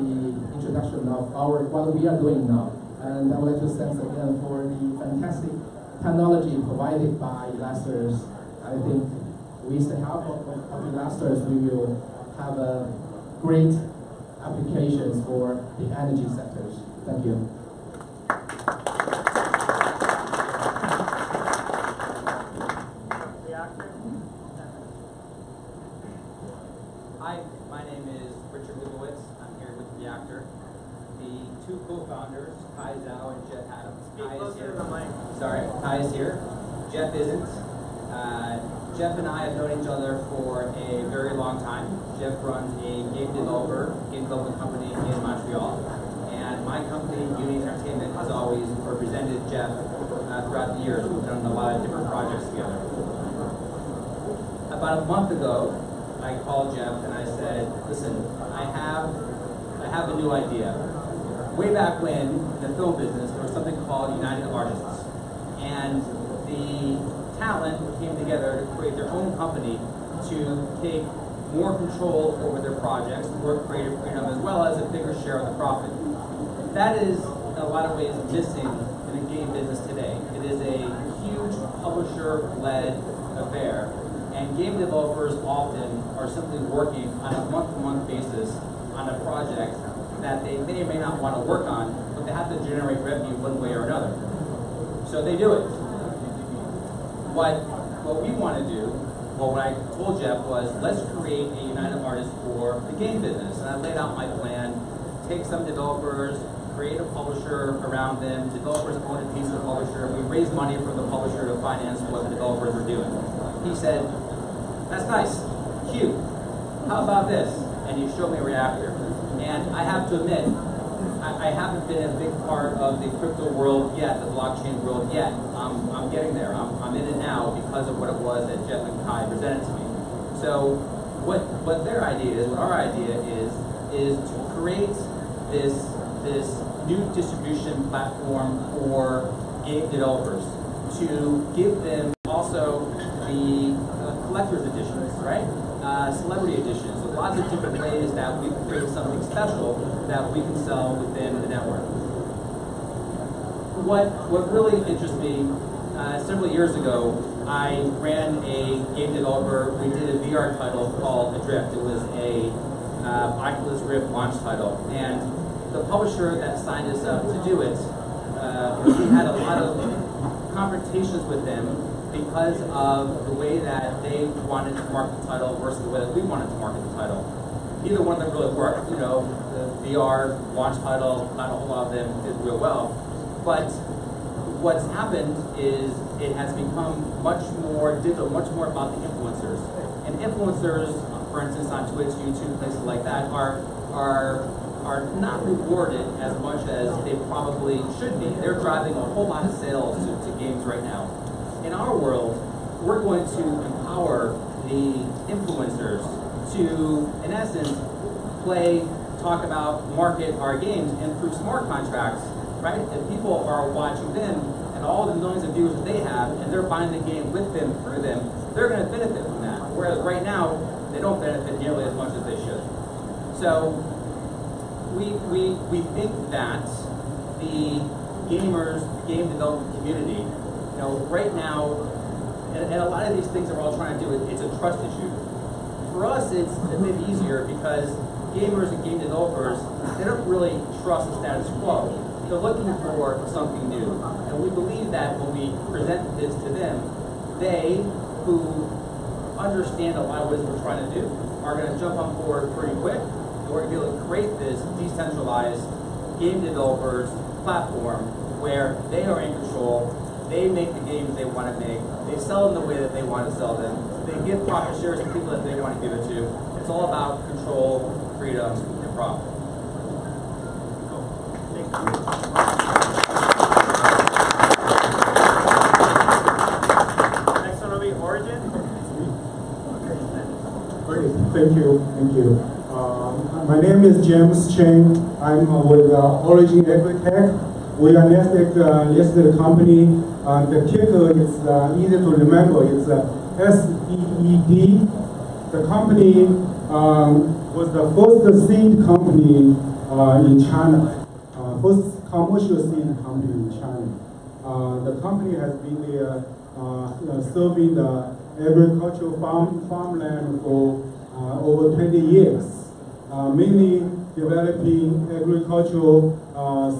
introduction of what we are doing now. And I would like to thank again for the fantastic technology provided by Elastos. I think with the help of Elastos, we will have a great applications for the energy sectors. Thank you. Hi, my name is Richard Lubowitz. I'm here with Reactor. The two co-founders, Kai Zhao and Jeff Adams. Kai is here. Sorry, Kai is here. Jeff isn't. Jeff and I have known each other for a very long time. Jeff runs a game development company in Montreal. And my company, Uni Entertainment, has always represented Jeff throughout the years. We've done a lot of different projects together. About a month ago, I called Jeff and I said, listen, I have a new idea. Way back when, in the film business, there was something called United Artists. And the talent came together to create their own company to take more control over their projects, more creative freedom, as well as a bigger share of the profit. That is, in a lot of ways, missing in the game business today. It is a huge publisher-led affair. And game developers often are simply working on a month-to-month basis on a project that they may or may not want to work on, but they have to generate revenue one way or another. So they do it. What we want to do, what I told Jeff was, let's create a United Artists for the game business. And I laid out my plan, take some developers, create a publisher around them, developers own a piece of the publisher, we raise money from the publisher to finance what the developers are doing. He said, that's nice, cute. How about this? And he showed me a Reactor. And I have to admit, I haven't been a big part of the crypto world yet, the blockchain world yet. I'm getting there. I'm in it now because of what it was that Jeff and Kai presented to me. So what their idea is, what our idea is to create this new distribution platform for game developers, to give them also the collector's editions, right? Celebrity editions, so lots of different ways that we can create something special that we can sell within the network. What really interests me, several years ago, I ran a game developer. We did a VR title called Adrift. It was a Oculus Rift launch title, and the publisher that signed us up to do it, we had a lot of confrontations with them because of the way that they wanted to market the title versus the way that we wanted to market the title. Neither one of them really worked. You know, the VR launch title, not a whole lot of them did real well. But what's happened is it has become much more digital, much more about the influencers. And influencers, for instance, on Twitch, YouTube, places like that, are not rewarded as much as they probably should be. They're driving a whole lot of sales to games right now. In our world, we're going to empower the influencers to, in essence, play, talk about, market our games, and through smart contracts, right? If people are watching them and all the millions of viewers that they have, and they're buying the game with them, through them, they're going to benefit from that. Whereas right now, they don't benefit nearly as much as they should. So we think that the gamers, the game development community, you know, right now, and a lot of these things that we're all trying to do, it's a trust issue. For us, it's a bit easier because gamers and game developers, they don't really trust the status quo. they're looking for something new. And we believe that when we present this to them, they, who understand a lot of what we're trying to do, are going to jump on board pretty quick, and we're going to be able to create this decentralized game developers platform where they are in control, they make the games they want to make, they sell them the way that they want to sell them, they give profit shares to people that they want to give it to. It's all about control, freedom, and profit. Next one will be Origin. Great, thank you. My name is James Cheng. I'm with Origin Agritech. We are Nasdaq listed company. The ticker is easy to remember. It's SEED. The company was the first seed company in China, first commercial seed company in China. The company has been serving the agricultural farmland for over 20 years, mainly developing agricultural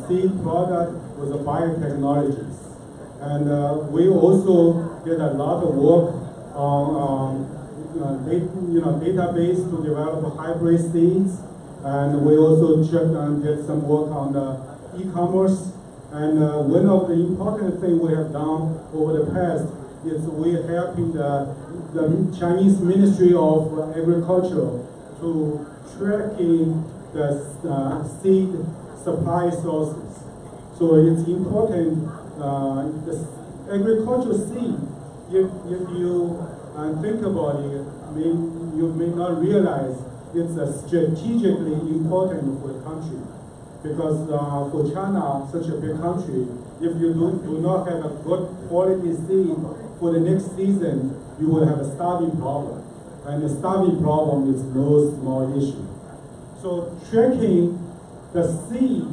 seed product with the biotechnologies. And we also did a lot of work on database to develop hybrid seeds, and we also did some work on the e-commerce. And one of the important things we have done over the past is we're helping the Chinese Ministry of Agriculture to tracking the seed supply sources. So it's important, the agricultural seed, if you think about it, you may not realize it's strategically important for the country. Because for China, such a big country, if you do not have a good quality seed for the next season, you will have a starving problem. And the starving problem is no small issue. So tracking the seed,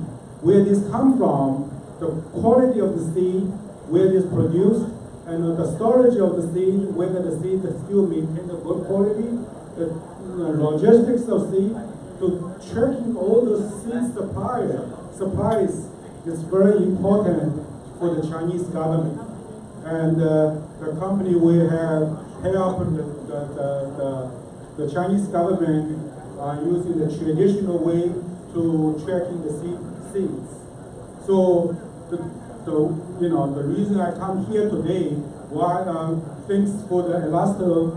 where this comes from, the quality of the seed, where it is produced, and the storage of the seed, whether the seed still maintains a good quality, the logistics of seed, to tracking all those seed supplies is very important for the Chinese government. And the company will have help the Chinese government using the traditional way to tracking the seeds. So the reason I come here today, thanks for the Elastos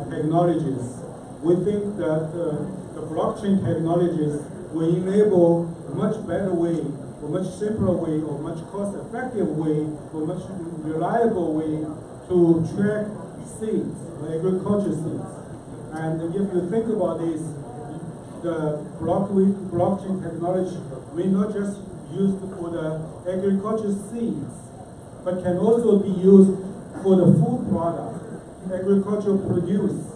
technologies. We think that the blockchain technologies will enable a much better way, a much simpler way, or much cost-effective way, or much reliable way to track seeds, agriculture seeds. And if you think about this, the blockchain technology may not just used for the agriculture seeds, but can also be used for the food product, agricultural produce,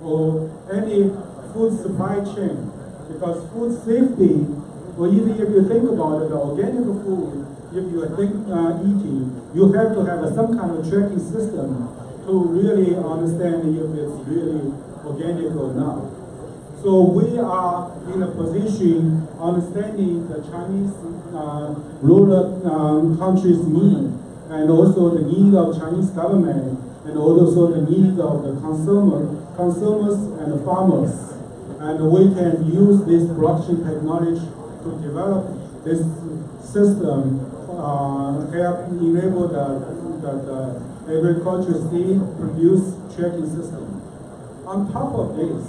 or any food supply chain. Because food safety, or even if you think about it, the organic food, if you think eating, you have to have some kind of tracking system to really understand if it's really organic or not. So we are in a position understanding the Chinese rural countries' need, and also the need of Chinese government, and also the need of the consumers and the farmers. And we can use this blockchain technology to develop this system, help enable the agriculture seed produce tracking system. On top of this,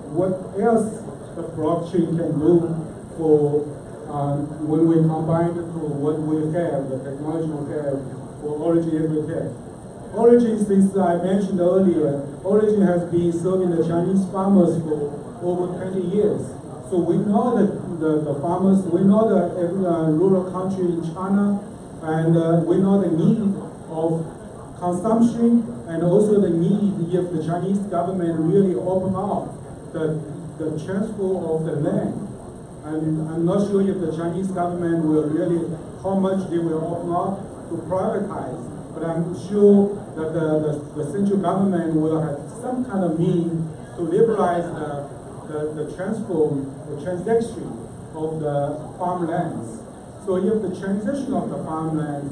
what else the blockchain can do for when we combine it to what we have, the technology we have for Origin Agritech. Origin, since I mentioned earlier, Origin has been serving the Chinese farmers for over 20 years. So we know the farmers, we know the rural country in China, and we know the need of consumption, and also the need if the Chinese government really open up the transfer of the land. And I'm not sure if the Chinese government will really, how much they will open up to privatize, but I'm sure that the central government will have some kind of means to liberalize the transfer, the transaction of the farmlands. So if the transition of the farmland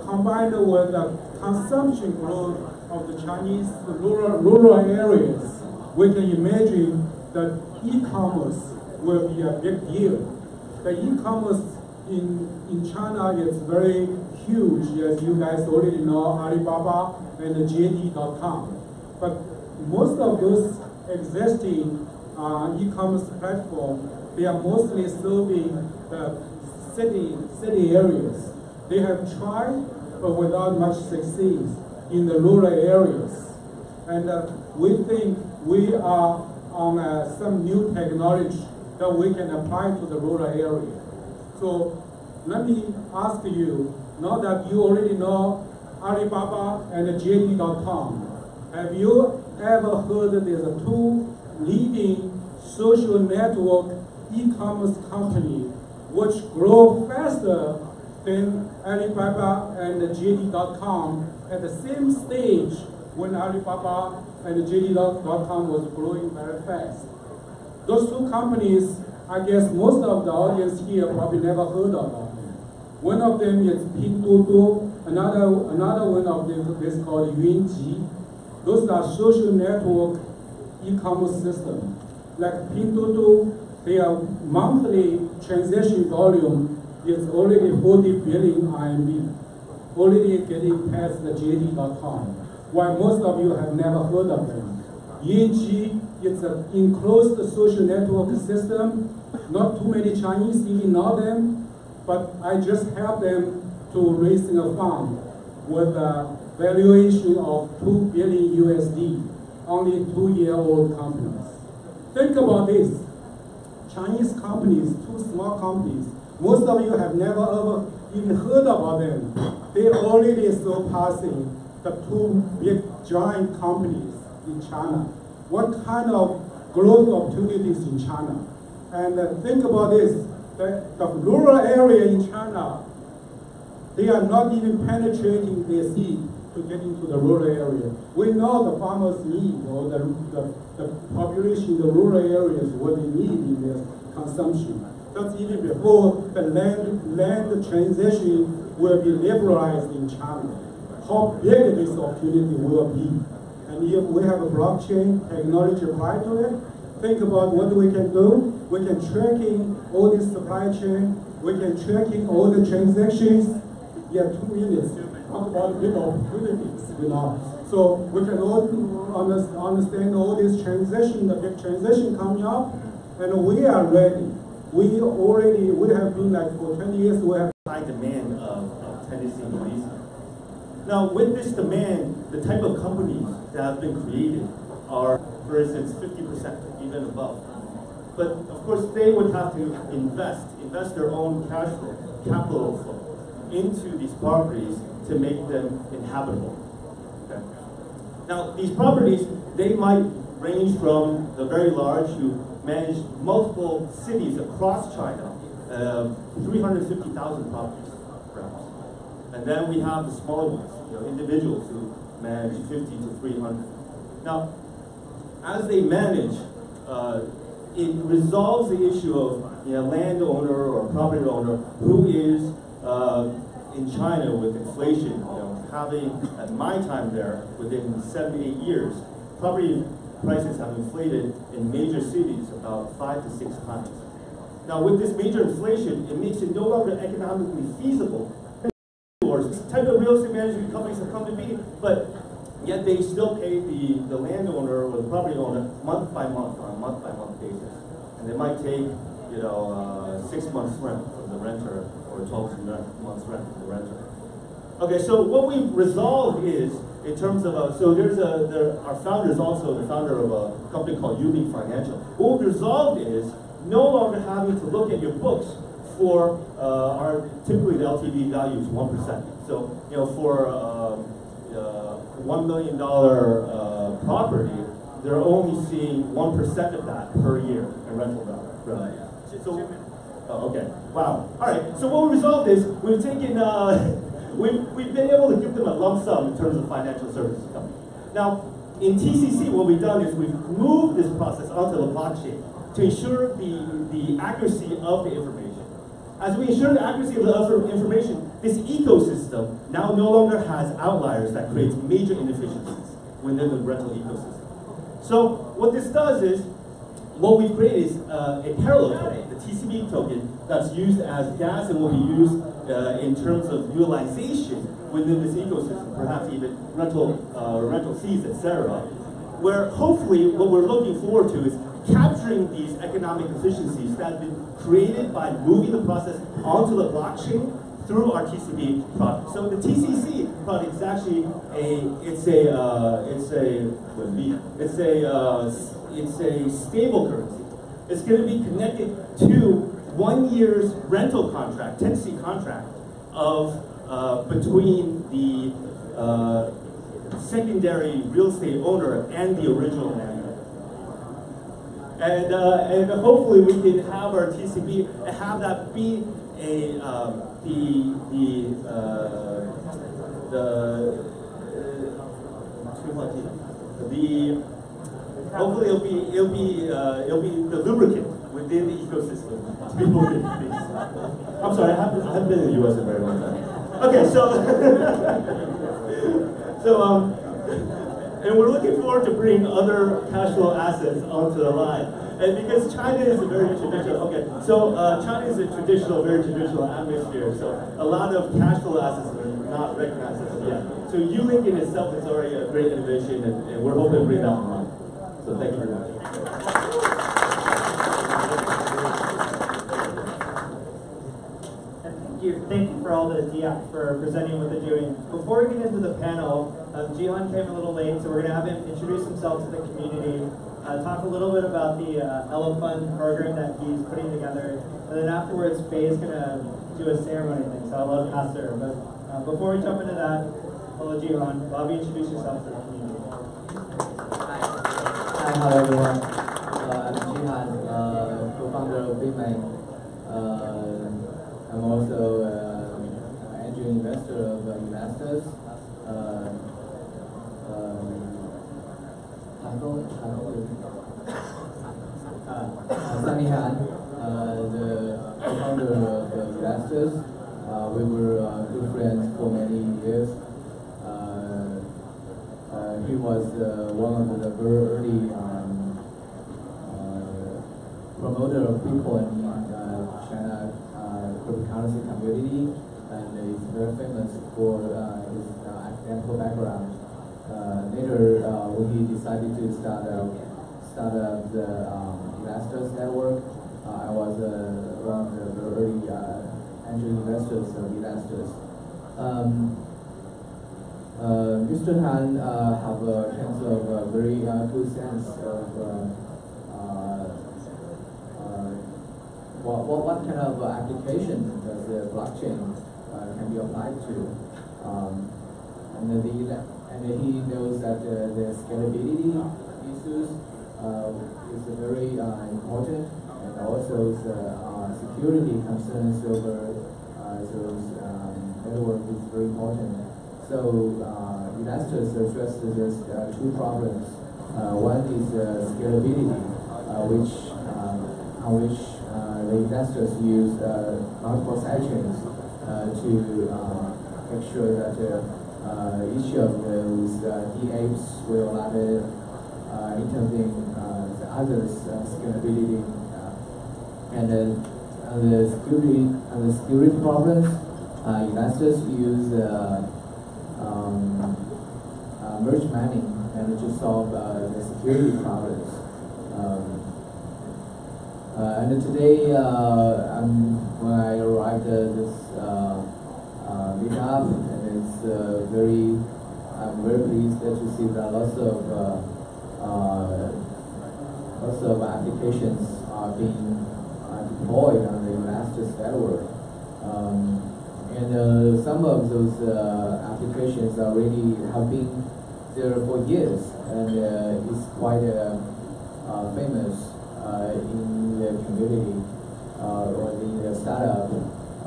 combined with the consumption growth of the Chinese rural areas, we can imagine that e-commerce will be a big deal. The e-commerce in China is very huge, as you guys already know, Alibaba and JD.com. But most of those existing e-commerce platforms, they are mostly serving the city areas. They have tried, but without much success in the rural areas. And we think we are on some new technology that we can apply to the rural area. So let me ask you, now that you already know Alibaba and JD.com, have you ever heard that there's two leading social network e-commerce company which grow faster than Alibaba and JD.com at the same stage when Alibaba and JD.com was growing very fast? Those two companies, I guess most of the audience here probably never heard about them. One of them is Pinduoduo, another one of them is called Yunji. Those are social network e-commerce systems. Like Pinduoduo, their monthly transaction volume is already 40 billion RMB, already getting past the JD.com, while most of you have never heard of them. Yunji is an enclosed social network system. Not too many Chinese even know them, but I just helped them to raising a fund with a valuation of 2 billion USD, only 2-year-old companies. Think about this. Chinese companies, two small companies, most of you have never ever even heard about them. They already surpassing the two big giant companies in China. What kind of growth opportunities in China? And think about this, the rural area in China, they are not even penetrating their seed to get into the rural area. We know the farmers need, or the population in the rural areas, what they need in their consumption. That's even before the land transition will be liberalized in China. How big this opportunity will be. And if we have a blockchain technology applied to it, think about what we can do. We can tracking all this supply chain. We can tracking all the transactions. Yeah, 2 minutes. Talk about big opportunities, you know. So we can all understand all this transition, the big transition coming up, and we are ready. We have been like for 20 years, we have high demand of tendency in Malaysia. Now, with this demand, the type of companies that have been created are, for instance, 50%, even above. But of course, they would have to invest their own cash flow, capital flow, into these properties to make them inhabitable. Okay? Now, these properties, they might range from the very large who manage multiple cities across China, 350,000 properties, perhaps. And then we have the smaller ones, individuals who manage 50 to 300. Now, as they manage, it resolves the issue of landowner or property owner who is in China with inflation, having, at my time there, within 7 to 8 years, property prices have inflated in major cities about 5 to 6 times. Now, with this major inflation, it makes it no longer economically feasible for this type of real estate management companies have come to be, but yet they still pay the landowner or the property owner month by month on a month-by-month basis. And they might take, 6 months rent from the renter or 12 months rent from the renter. Okay, so what we've resolved is, in terms of, our founder is also the founder of a company called Unique Financial. What we've resolved is no longer having to look at your books for typically the LTV value is 1%. So, for $1 million property, they're only seeing 1% of that per year in rental value. So, okay, wow. All right. So what we resolved is we've taken, we've been able to give them a lump sum in terms of financial services company. Now, in TCC, what we've done is we've moved this process onto the blockchain to ensure the accuracy of the information. as we ensure the accuracy of the information, this ecosystem now no longer has outliers that creates major inefficiencies within the rental ecosystem. So what this does is, what we've created is a parallel token, the TCB token, that's used as gas and will be used in terms of utilization within this ecosystem, perhaps even rental fees, etc. Where hopefully what we're looking forward to is capturing these economic efficiencies that have been created by moving the process onto the blockchain through our TCB product. So the TCC product is actually it's a stable currency. It's going to be connected to 1 year's rental contract, tenancy contract of between the secondary real estate owner and the original landlord. And hopefully we can have our TCB and have that be a hopefully it'll be the lubricant within the ecosystem to be moving things. I'm sorry, I haven't been in the US in a very long time. Okay, so and we're looking forward to bringing other cash flow assets onto the line. And because China is a very traditional, China is a very traditional atmosphere, so a lot of cash flow assets are not recognized as of yet. So U-Link in itself is already a great innovation, and we're hoping to bring that online. So thank you very much. Thank you for all the DApp for presenting what they're doing. Before we get into the panel, Jihan came a little late, so we're going to have him introduce himself to the community, talk a little bit about the Elephant program that he's putting together, and then afterwards, Faye is going to do a ceremony thing, so I'll let him pass her. But before we jump into that, hello Jihan, Bobby, introduce yourself to the community. Hi, hello everyone. I'm Jihan, co-founder of BigMain. I'm also an angel investor of Elastos. Sunny Han, the founder of Elastos. We were good friends for many years. He was one of the very early promoter of Bitcoin in China cryptocurrency community, and is very famous for his academic background. Later, when he decided to start up the Elastos network, I was one of the very early angel investors of Elastos. Mr. Han have a sense of very good sense of what kind of application does the blockchain can be applied to, and he knows that the scalability issues is very important, and also the security concerns over those network is very important. So Elastos addresses these two problems. One is scalability, on which the investors use multiple sidechains to make sure that each of those DApps will not intervene the others' scalability. And the security problems, investors use merge mining and to solve the security problems. And today, when I arrived at this Meetup, and I'm very pleased to see that lots of applications are being deployed on the Elastos network. And some of those applications already have been there for years, and it's quite famous in the community or in the startup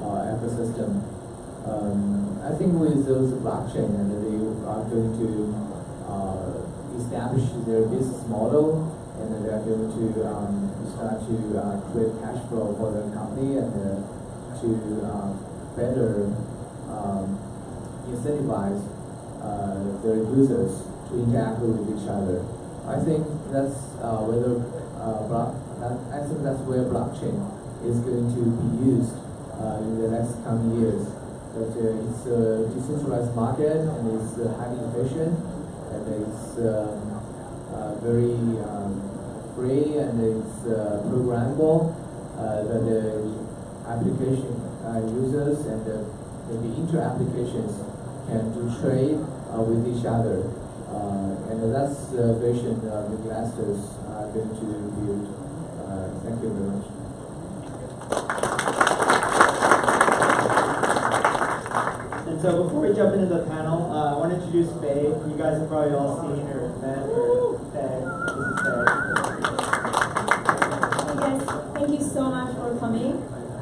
ecosystem. I think with those blockchain, and they are going to establish their business model, and they are going to start to create cash flow for the company and to better incentivize their users to interact with each other. I think that's where blockchain is going to be used in the next coming years. But it's a decentralized market, and it's highly efficient, and it's very free, and it's programmable. That the application users and the inter-applications can do trade with each other. And that's the vision the Elastos are going to build. Thank you very much. And so before we jump into the panel, I want to introduce Faye. You guys have probably all seen or met or Faye. This is Faye. Yes, thank you so much for coming.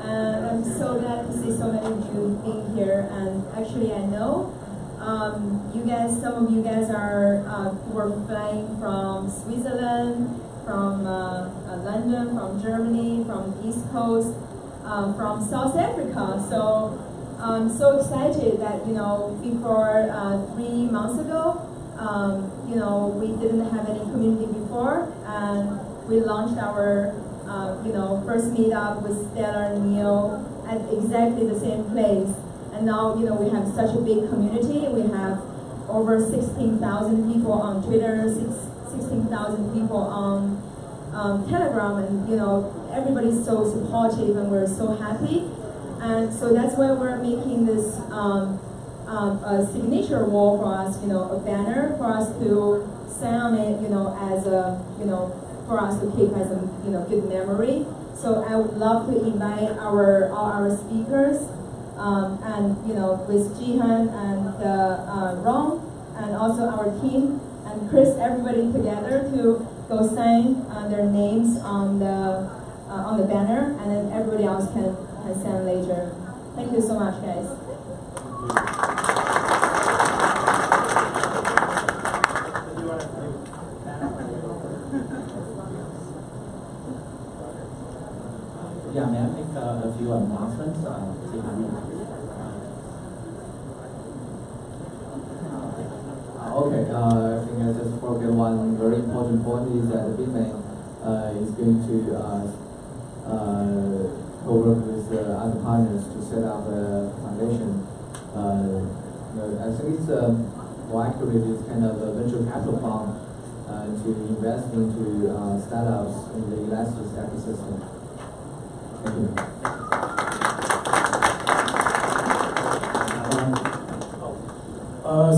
I'm so glad to see so many of you being here. And actually, I know you guys, some of you guys were flying from Switzerland, from London, from Germany, from the East Coast, from South Africa. So I'm so excited that, before 3 months ago, we didn't have any community before, and we launched our first meetup with Stella and Neil at exactly the same place. And now, we have such a big community. We have over 16,000 people on Twitter, 16,000 people on Telegram, and everybody's so supportive, and we're so happy. And so that's why we're making this a signature wall for us, a banner for us to sign on it, as a, for us to keep as a, good memory. So I would love to invite all our speakers, and with Jihan and Ron, and also our team and Chris, everybody together to go sign their names on the banner, and then everybody else can sign later. Thank you so much, guys. Yeah, may I make a few announcements? Okay, I think I just forget one very important point is that Bitmain is going to co-work with other partners to set up a foundation. I think it's more accurately it's kind of a venture capital fund to invest into startups in the Elastos ecosystem. Thank you.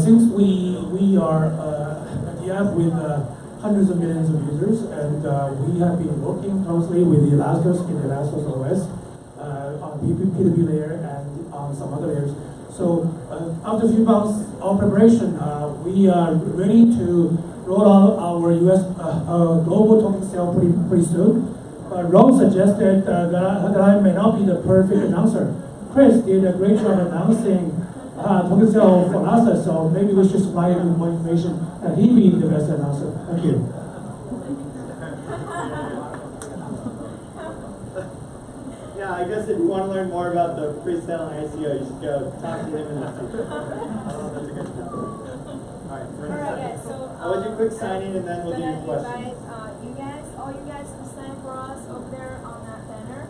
Since we are a DApp with hundreds of millions of users, and we have been working closely with the Elastos in the Elastos OS on P2P layer and on some other layers. So after a few months of preparation, we are ready to roll out our US global token sale pretty soon. Ron suggested that I may not be the perfect announcer. Chris did a great job announcing token sale for us, so maybe we should supply him with more information that he be the best announcer. Thank you. Yeah, I guess if you want to learn more about the pre-sale and ICO, you should go talk to him in the future. I don't know if that's a good job. Alright, Alright, so I'll do a quick signing and then we'll do your questions. invite all you guys to sign for us over there on that banner,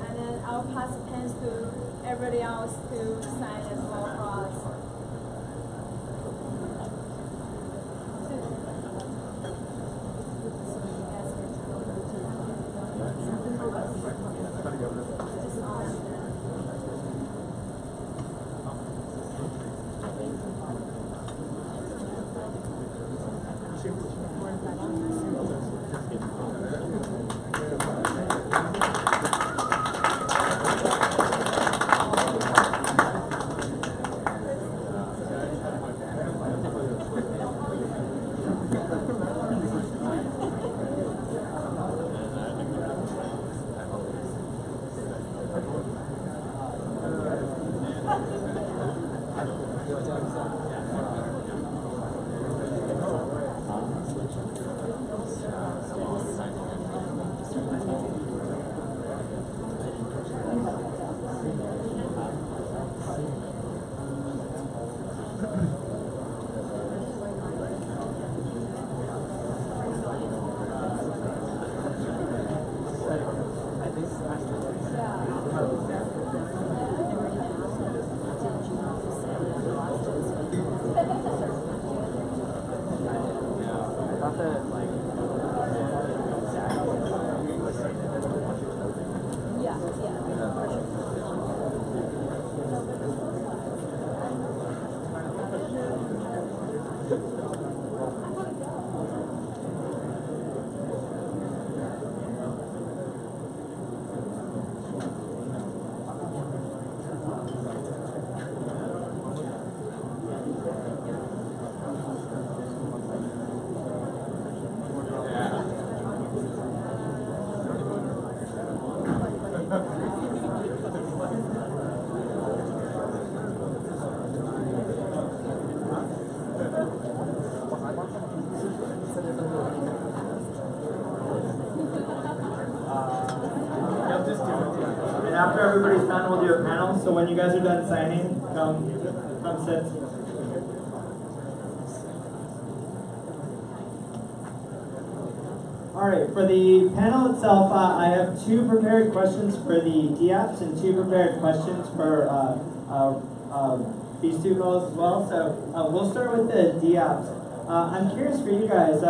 and then I'll pass the pens to everybody else to sign as well for us. And after everybody's done, we'll do a panel. So when you guys are done signing, come sit. All right, for the panel itself, I have 2 prepared questions for the DApps and 2 prepared questions for these 2 fellows as well. So we'll start with the DApps. I'm curious for you guys,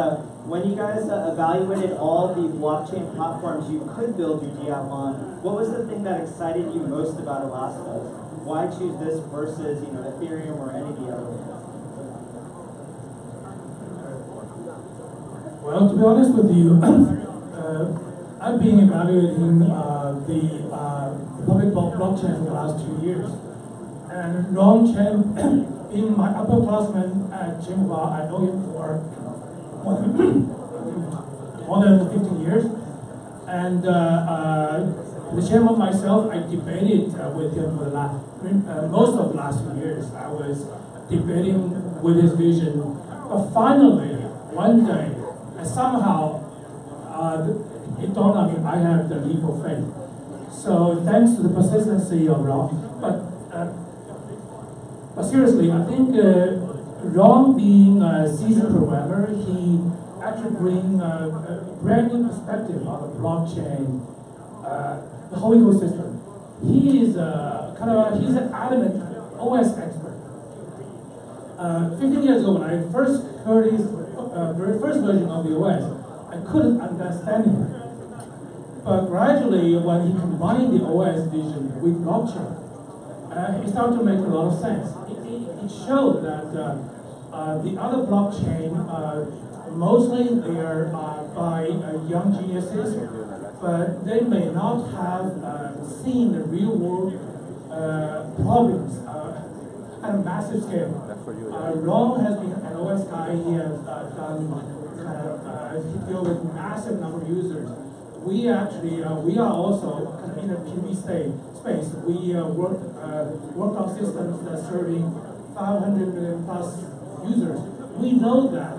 when you guys evaluated all the blockchain platforms you could build your DApp on, what was the thing that excited you most about Elastos? Why choose this versus Ethereum or any of the other ones? Well, to be honest with you, I've been evaluating the public blockchain for the last 2 years. And Ron Chen, being my upperclassman at Tsinghua, I know him for more than 15 years. And the chairman myself, I debated with him for the most of the last 2 years. I was debating with his vision. But finally, one day, somehow, it dawned on me I have the leap of faith. So thanks to the persistency of Ron. But seriously, I think Ron being a seasoned programmer, he actually brings a brand new perspective on the blockchain, the whole ecosystem. He is he's an adamant OS expert. 15 years ago, when I first heard his very first version of the OS, I couldn't understand him. But gradually, when he combined the OS vision with blockchain, it started to make a lot of sense. It showed that the other blockchain, mostly they are by young geniuses, but they may not have seen the real world problems at a massive scale. Ron has been an OS guy. He has he deals with massive number of users. We actually we are also in a PB space. We work on systems that are serving 500 million plus users. We know that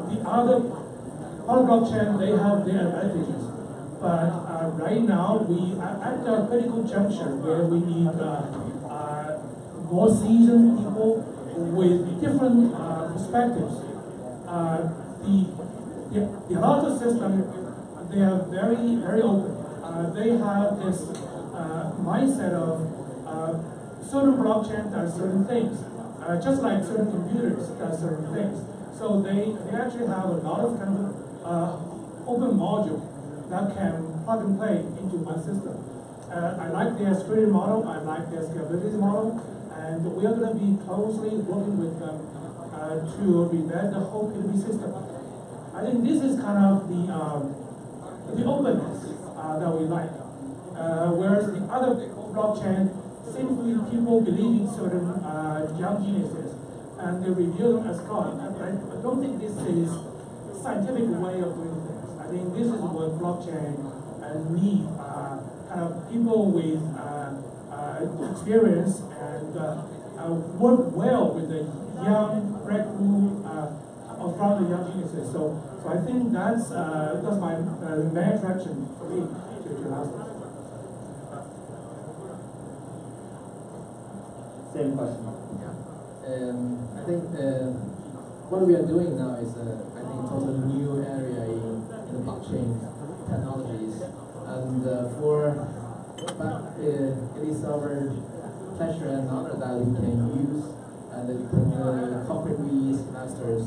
the other blockchain, they have their advantages. But right now we are at a critical juncture where we need more seasoned people with different perspectives. The Elastos system, they are very, very open. They have this mindset of certain blockchain does certain things, just like certain computers does certain things. So they actually have a lot of kind of open module that can plug and play into one system. I like their security model, I like their scalability model, and we are going to be closely working with them to revamp the whole P2P system. I think this is kind of the openness that we like. Whereas the other blockchain, simply people believe in certain young geniuses, and they review them as God. I don't think this is a scientific way of doing things. I think this is what blockchain need, kind of people with experience and work well with the young, breakthrough, from the young geniuses. So I think that's my main attraction for me to Elastos. Same question. I think what we are doing now is, I think, a totally new area in the blockchain technologies. And it is our pleasure and honor that we can use the corporate investors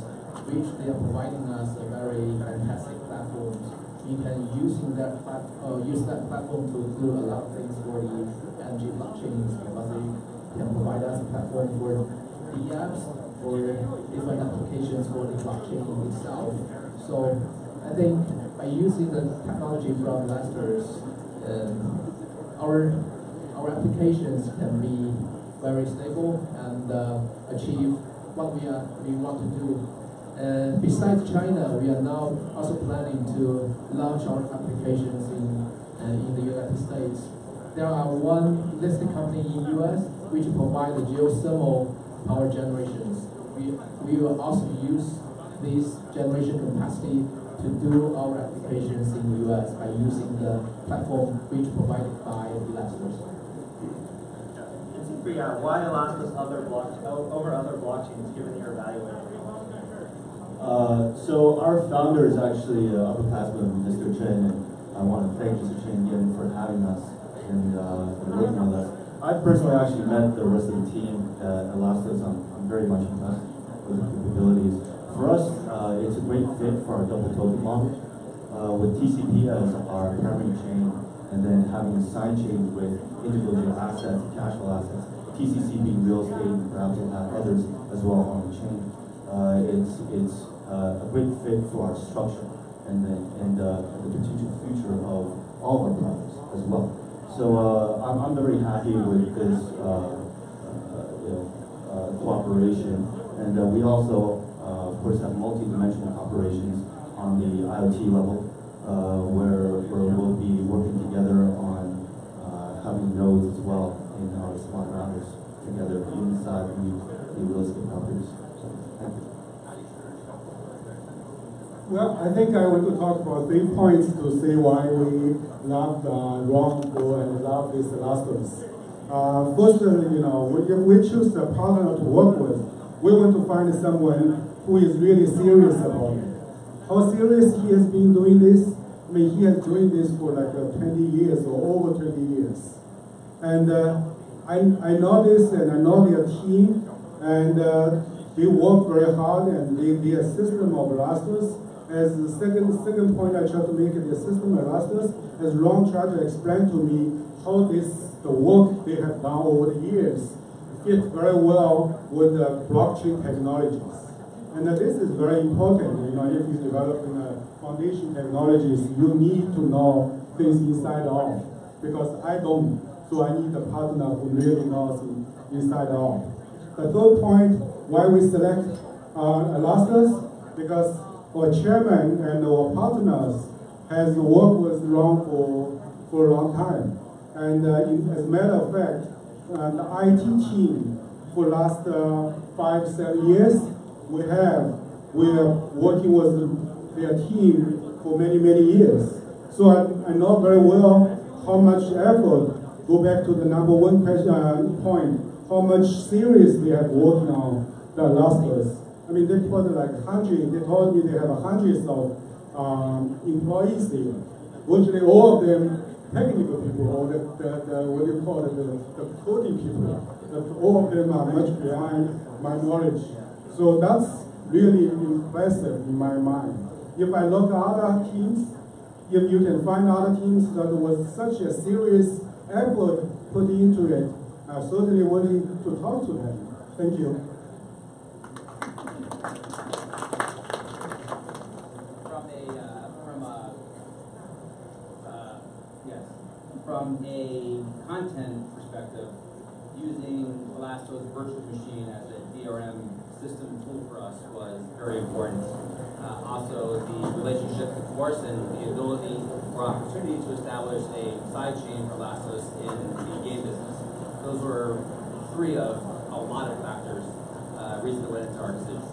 which they are providing us a very fantastic platform. We can use that platform to do a lot of things for the energy blockchains, because they can provide us a platform for the apps, for different applications for the blockchain itself. So I think by using the technology from Elastos, our applications can be very stable and achieve what we want to do. Besides China, we are now also planning to launch our applications in the United States. There are one listed company in the US which provide the geothermal power generations. We will also use this generation capacity to do our applications in the US by using the platform which provided by Elastos. Why Elastos over other blockchains, given that you're evaluating? So our founder is actually upperclassman, Mr. Chen, and I want to thank Mr. Chen again for having us and working with us. I personally actually met the rest of the team at Elastos. I'm very much impressed with the capabilities. For us, it's a great fit for our double token model, with TCP as our primary chain, and then having a side chain with individual assets, cash flow assets. TCC being real estate, and perhaps we'll have others as well on the chain. It's a great fit for our structure and the potential future of all of our products as well. So I'm very happy with this cooperation, and we also, of course, have multi-dimensional operations on the IoT level, where we'll be working together on having nodes as well in our smart routers together inside the real estate properties. So, thank you. Well, I think I want to talk about 3 points to say why we love Rongo and love this Elastos. First, when we choose a partner to work with, we want to find someone who is really serious about it. How serious he has been doing this? I mean, he has doing this for like 20 years or over 20 years. And I know this, and I know their team, and they work very hard, and their system of Elastos. As the second point I try to make, the system of Elastos, as Ron tried to explain to me how the work they have done over the years fit very well with the blockchain technologies. And this is very important. If you're developing foundation technologies, you need to know things inside out, because I don't. So I need a partner who really knows inside out. The third point, why we select Elastos, because our chairman and our partners has worked with Ron for a long time. And as a matter of fact, the IT team for the last 5-7 years, we are working with their team for many years. So I know very well how much effort. Go back to the number one question point, how much serious they have worked on the Elastos. I mean, they put like 100, they told me they have hundreds of employees there. Virtually all of them technical people, or the what do you call it, the coding people. All of them are much behind my knowledge. So that's really impressive in my mind. If I look at other teams, if you can find other teams that was such a serious effort put into it, I'm certainly willing to talk to them. Thank you. From a content perspective, using Elastos Virtual Machine as a DRM system tool for us was very important. Also, the relationship with Force and the ability or opportunity to establish a side chain for Elastos in the game business. Those were 3 of a lot of factors, reasons that went into our decision.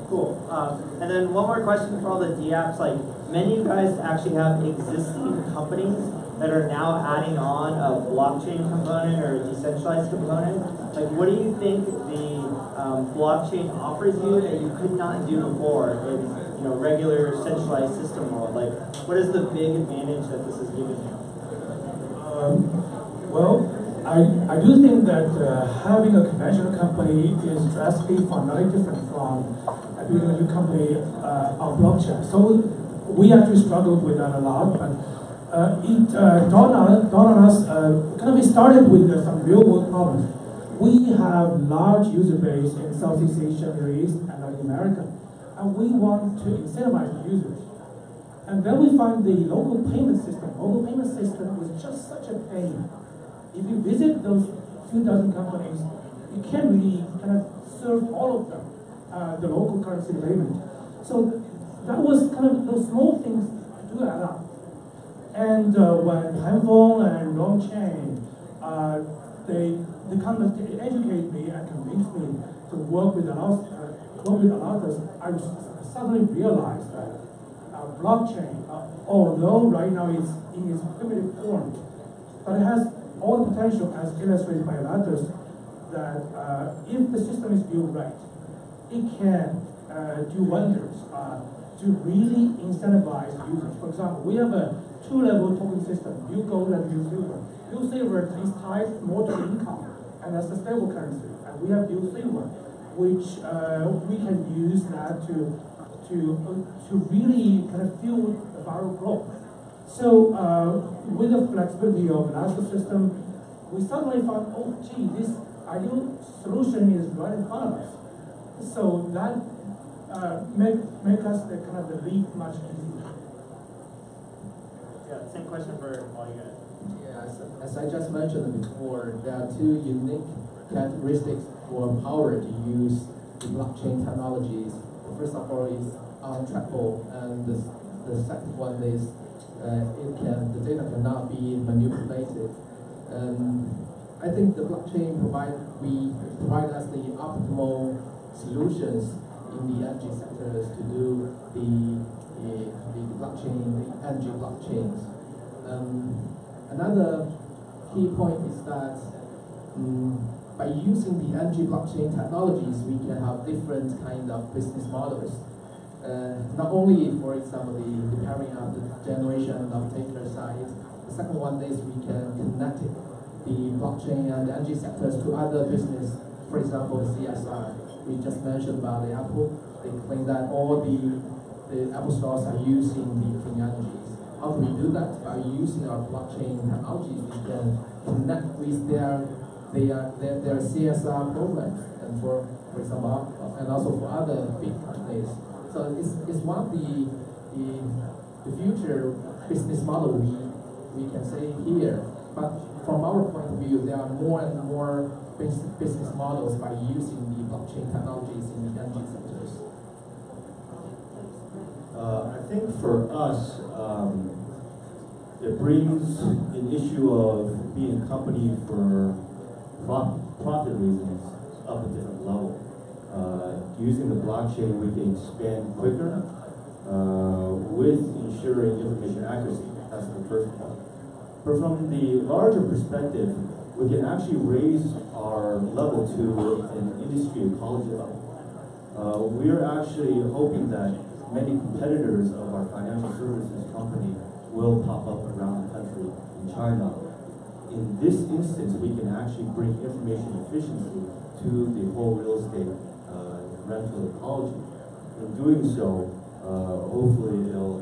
Cool. And then one more question for all the DApps. Like, many of you guys actually have existing companies that are now adding on a blockchain component or a decentralized component. Like, what do you think the blockchain offers you that you could not do before in regular centralized system world? Like, what is the big advantage that this is giving you? Well, I do think that having a conventional company is drastically fundamentally different from building a new company on blockchain. So we actually struggled with that a lot, but it dawned on us, kind of started with some real world problems. We have large user base in Southeast Asia, Middle East, and Latin America, and we want to incentivize the users. And then we find the local payment system, mobile payment system was just such a pain. If you visit those few dozen companies, you can't really kind of serve all of them, the local currency payment. So that was kind of those small things do add up. And when Hanfeng and Longchain, they kind of educate me and convince me to work with Elastos, I suddenly realized that blockchain, although right now it's in its primitive form, but it has all the potential, as illustrated by Elastos, that if the system is built right, it can do wonders to really incentivize users. For example, we have a two-level token system, Bill Gold and Bill Silver. Bill Silver is tied more to income, and that's a stable currency. And we have Bill Silver, which we can use that to really kind of fuel the viral growth. So with the flexibility of the Elastos system, we suddenly found, oh gee, this ideal solution is right in front of us. So that make us the kind of the leap much easier. Yeah, same question for all you guys. Yeah, as I just mentioned before, there are two unique characteristics for Power to use the blockchain technologies. First of all, is untrackable, and the second one is the data cannot be manipulated. I think the blockchain provide us the optimal solutions in the energy sectors to do the blockchain, the energy blockchains. Another key point is that by using the energy blockchain technologies, we can have different kind of business models. Not only, for example, the pairing of the generation of taker side. The second one is we can connect the blockchain and the energy sectors to other business. For example, the CSR. We just mentioned about the Apple. They claim that all the Apple stores are using the clean energies. How do we do that? By using our blockchain technologies, we can connect with their CSR programs, and for example, and also for other big companies. So it's one of the future business model we can say here. But from our point of view, there are more and more business models by using the blockchain technologies in the energy sectors. I think for us, it brings an issue of being a company for profit reasons up a different level. Using the blockchain, we can expand quicker with ensuring information accuracy. That's the first point. But from the larger perspective, we can actually raise our level to an industry ecology level. We're actually hoping that many competitors of our financial services company will pop up around the country in China. In this instance, we can actually bring information efficiency to the whole real estate rental ecology. In doing so, hopefully it'll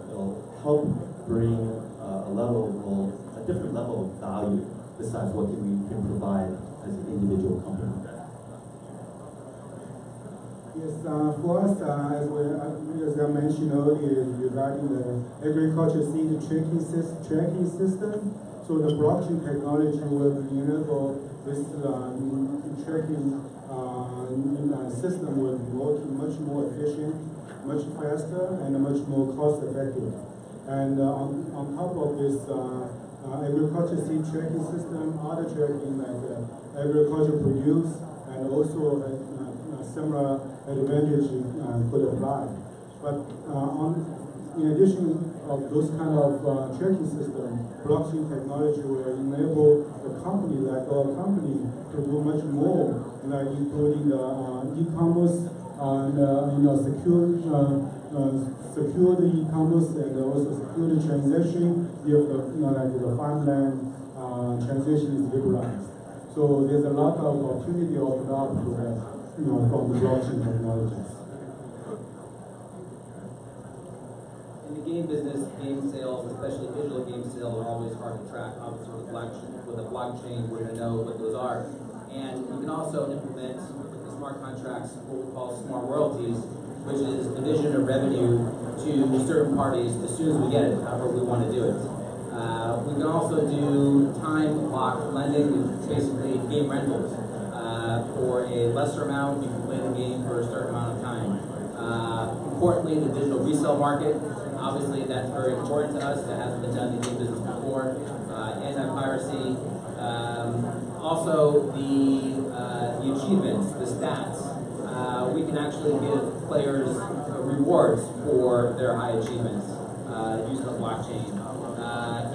help bring a different level of value besides what we can provide as an individual company. Yes, for us, as I mentioned earlier, regarding the agriculture seed tracking system, so the blockchain technology will enable this tracking system will be working much more efficient, much faster, and much more cost-effective. And on top of this agriculture seed tracking system, other tracking like agriculture produce, and also similar advantage could apply. But in addition of those kind of tracking system, blockchain technology will enable the company, like our company, to do much more, like including the e-commerce and secure the e-commerce and also secure the transaction if the farmland transaction is liberalized. So there's a lot of opportunity opened up to that, from the blockchain technologies. game business, game sales, especially digital game sales, are always hard to track. Obviously, with a blockchain, we're going to know what those are. And you can also implement with the smart contracts what we call smart royalties, which is division of revenue to certain parties as soon as we get it, however we want to do it. We can also do time lock lending, which is basically game rentals. For a lesser amount, you can play the game for a certain amount of time. Importantly, the digital resale market, obviously that's very important to us. That hasn't been done in the game business before. Anti-piracy. Also, the achievements, the stats. We can actually give players rewards for their high achievements using the blockchain.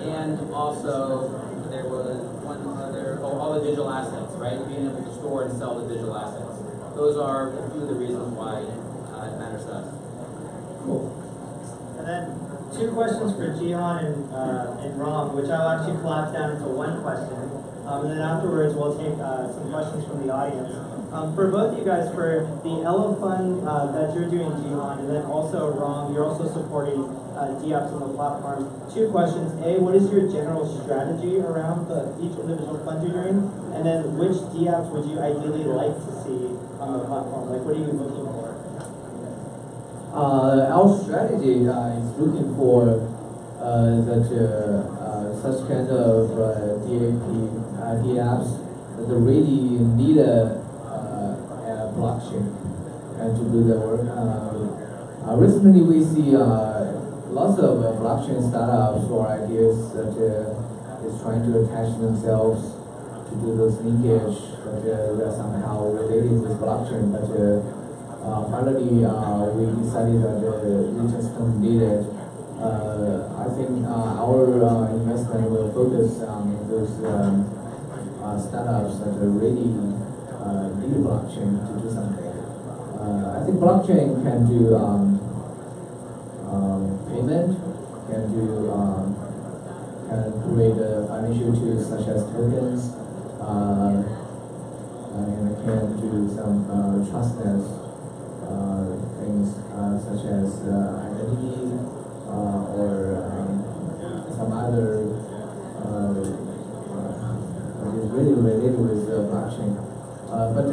And also, there was one other, all the digital assets, right? Being able to store and sell the digital assets. Those are a few of the reasons why it matters to us. Cool. And then 2 questions for Jihan and Ram, which I'll actually collapse down into one question. And then afterwards, we'll take some questions from the audience. For both of you guys, for the Elo Fund that you're doing, Jihan, and then also Ram, you're also supporting DApps on the platform. 2 questions. A, what is your general strategy around each individual fund you're doing? And then which DApps would you ideally like to see on the platform? Like, what are you looking for? Our strategy is looking for such kind of DApps that really need a blockchain and to do the work. Recently, we see lots of blockchain startups or ideas that is trying to attach themselves to do those linkage that they're somehow related with blockchain. But finally, we decided that we just don't need it. I think our investment will focus on those startups that really need blockchain to do something. I think blockchain can do payment, can create financial tools such as tokens, and can do some trustless things such as identity or some other that is really related with blockchain. But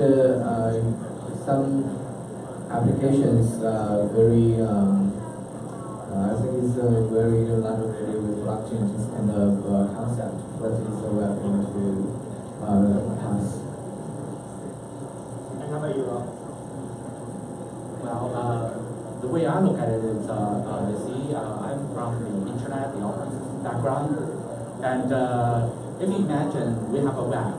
some applications very I think it's very not related with blockchain, just kind of concept, but it's a weapon to pass. And how about you, Rob? Well, the way I look at it is, I'm from the internet, the office background, and if you imagine we have a web,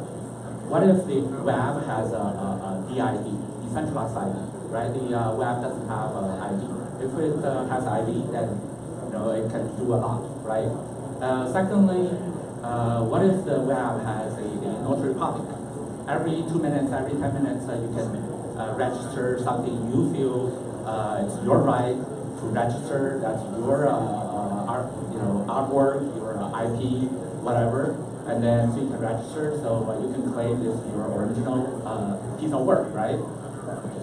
what if the web has a DID, decentralized ID, right? The web doesn't have an ID. If it has ID, then it can do a lot, right? Secondly, what if the web has a notary public? Every 2 minutes, every 10 minutes, you can register something you feel it's your right to register. That's your artwork, your IP, whatever, and then so you can register. So you can claim this your original piece of work, right?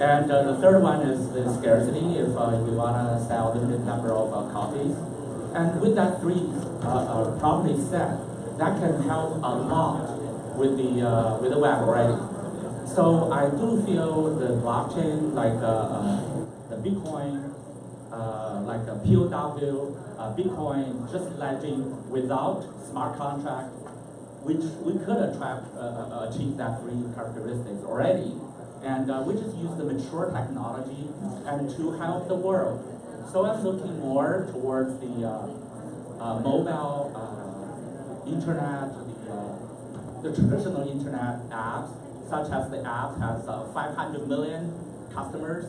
And the third one is the scarcity. If you want to sell a limited number of copies, and with that 3 property set, that can help a lot with the web already. So I do feel the blockchain, like the Bitcoin, like a POW, Bitcoin just ledging without smart contract, which we could achieve that 3 characteristics already. And we just use the mature technology and to help the world. So I'm looking more towards the mobile internet, the traditional internet apps, such as the app has 500 million customers,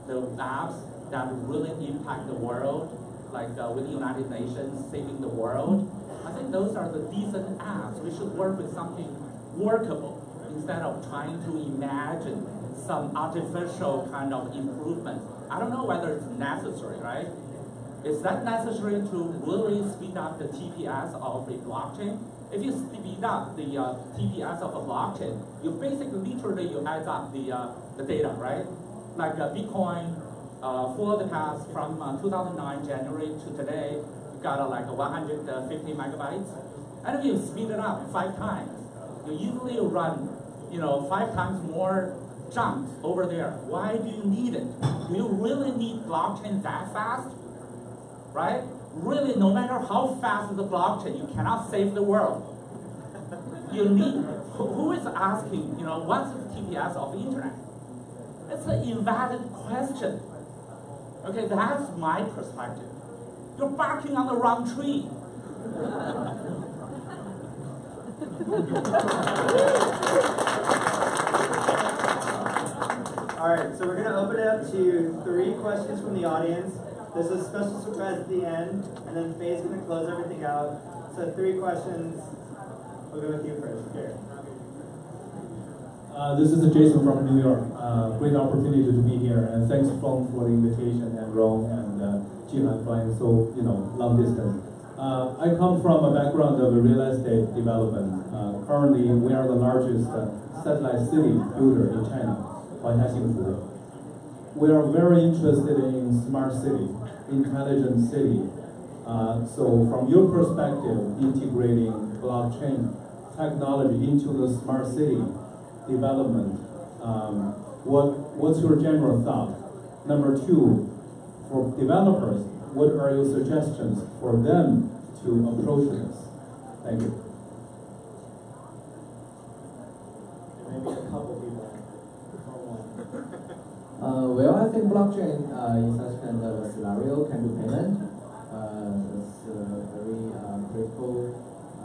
the apps that really impact the world, like with the United Nations, saving the world. I think those are the decent apps. We should work with something workable, instead of trying to imagine some artificial kind of improvement. I don't know whether it's necessary, right? Is that necessary to really speed up the TPS of a blockchain? If you speed up the TPS of a blockchain, you basically literally you add up the data, right? Like Bitcoin for the past from 2009 January to today, you got like 150 megabytes. And if you speed it up 5 times, you easily run, 5 times more jumps over there. Why do you need it? Do you really need blockchain that fast? Right? Really, no matter how fast the blockchain, you cannot save the world. You need, who is asking, what's the TPS of the internet? It's an invalid question. Okay, that's my perspective. You're barking on the wrong tree. All right, so we're going to open it up to 3 questions from the audience. There's a special surprise at the end, and then Faye's going to close everything out. So 3 questions. We'll go with you first. Here. This is Jason from New York. Great opportunity to be here, and thanks Feng for the invitation, and Ron and Jihan flying so long distance. I come from a background of real estate development. Currently, we are the largest satellite city builder in China, Huangshan. We are very interested in smart city, intelligent city. So from your perspective, integrating blockchain technology into the smart city development, what's your general thought? Number 2, for developers, what are your suggestions for them to approach this? Thank you. Maybe a couple people. Well, I think blockchain in such kind of a scenario can do payment. It's very critical.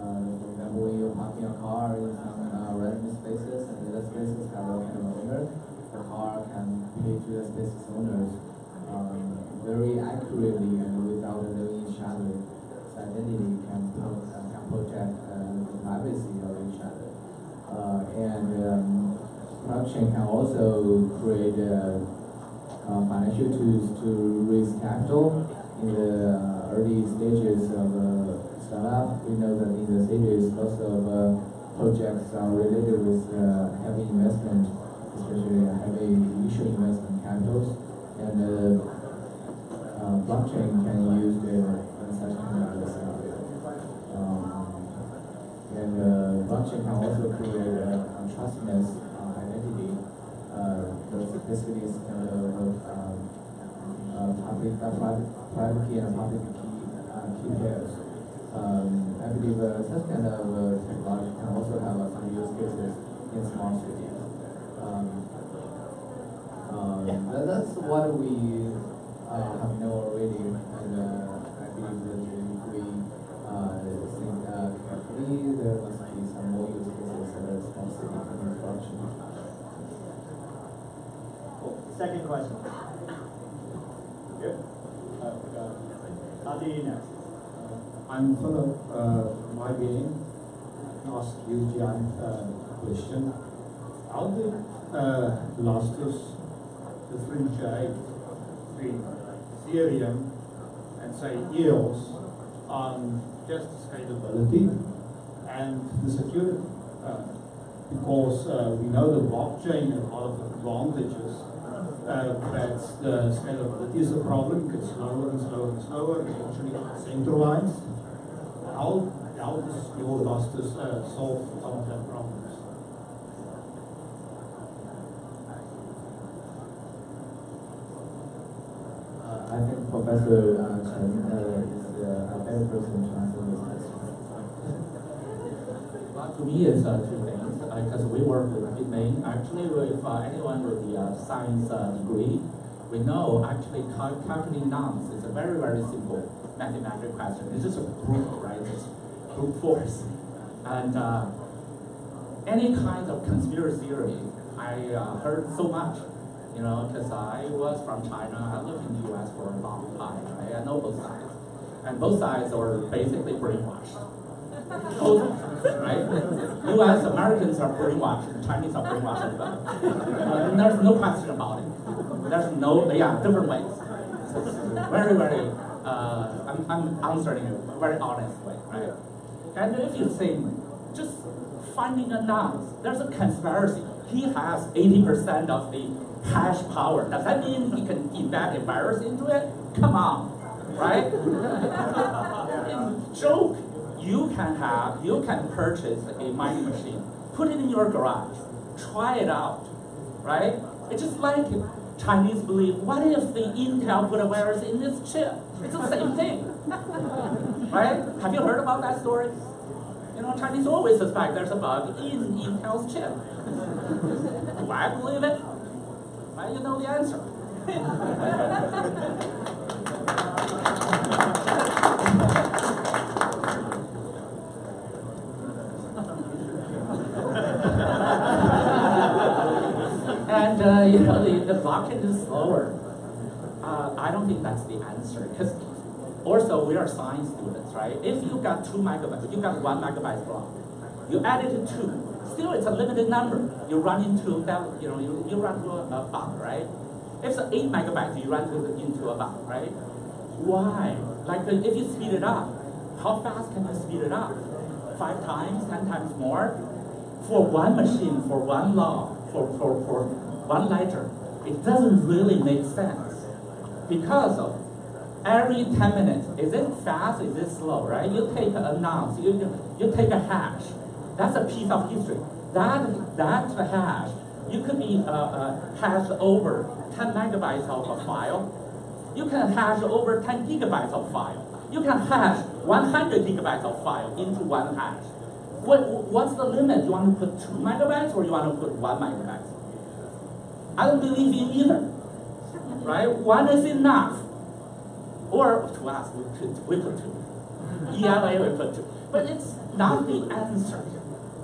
For example, when you're parking a car in some random spaces, and the spaces have a kind of owner, the car can pay to the space's owners very accurately and without knowing each other. Its identity can protect the privacy of each other. And blockchain can also create financial tools to raise capital in the early stages of startup. We know that in the stages, lots of projects are related with heavy investment, especially heavy initial investment capitals, and blockchain can be used in such kind of scenario. And blockchain can also create a trustless identity. Basically, it's kind of private key and public key pairs. I believe such kind of technology can also have some use cases in small cities. That's what we have known already, and I believe that if we think carefully, there must be some more use cases that are small city construction. Second question. Good. I'll do you next. I'm sort of migrating, ask you Jian question. How did Elastos differentiate between Ethereum and say EOS on just scalability and the security? Because we know the blockchain has a lot of advantages. But the scalability is a problem. It gets slower and slower and slower. It's actually centralized. How does your Elastos solve some of that problems? I think Professor Chen is a better person to answer this question. Well, to me, it's 2 things. Because we work with Bitmain. Actually, if anyone with the science degree, we know actually calculating nonce is a very, very simple mathematical question. It's just a brute, right? It's brute force. And any kind of conspiracy theory, I heard so much, because I was from China. I lived in the US for a long time, right? I know both sides. And both sides are basically brainwashed. Right? U.S. Americans are brainwashed, Chinese are brainwashed as well. And there's no question about it. There's no, different ways. It's very, very, I'm answering in a very honest way, right? And if you think, just finding a nonce, there's a conspiracy, he has 80% of the hash power. Does that mean he can embed a virus into it? Come on, right? Joke. You can purchase a mining machine, put it in your garage, try it out, right? It's just like Chinese believe, what if the Intel put a virus in this chip? It's the same thing, right? Have you heard about that story? You know, Chinese always suspect there's a bug in Intel's chip. Do I believe it? Well, you know the answer. And the blockchain is slower. I don't think that's the answer, because also we are science students, right? If you got 2 megabytes, you got 1 megabyte block, you add it to 2. Still, it's a limited number. You run into that, you run into a bug, right? If it's 8 megabytes, you run into a bug, right? Why? Like if you speed it up, how fast can you speed it up? 5 times, 10 times more? For one machine, for one law, for one ledger, it doesn't really make sense. Because of every 10 minutes, is it fast, is it slow, right? You take a nonce, you take a hash. That's a piece of history. That hash, you could be hashed over 10 megabytes of a file. You can hash over 10 gigabytes of file. You can hash 100 gigabytes of file into one hash. What's the limit? You want to put 2 megabytes or you want to put 1 megabyte? I don't believe in either, right? 1 is enough. Or to us, we put 2. ELA, we put 2. But it's not the answer,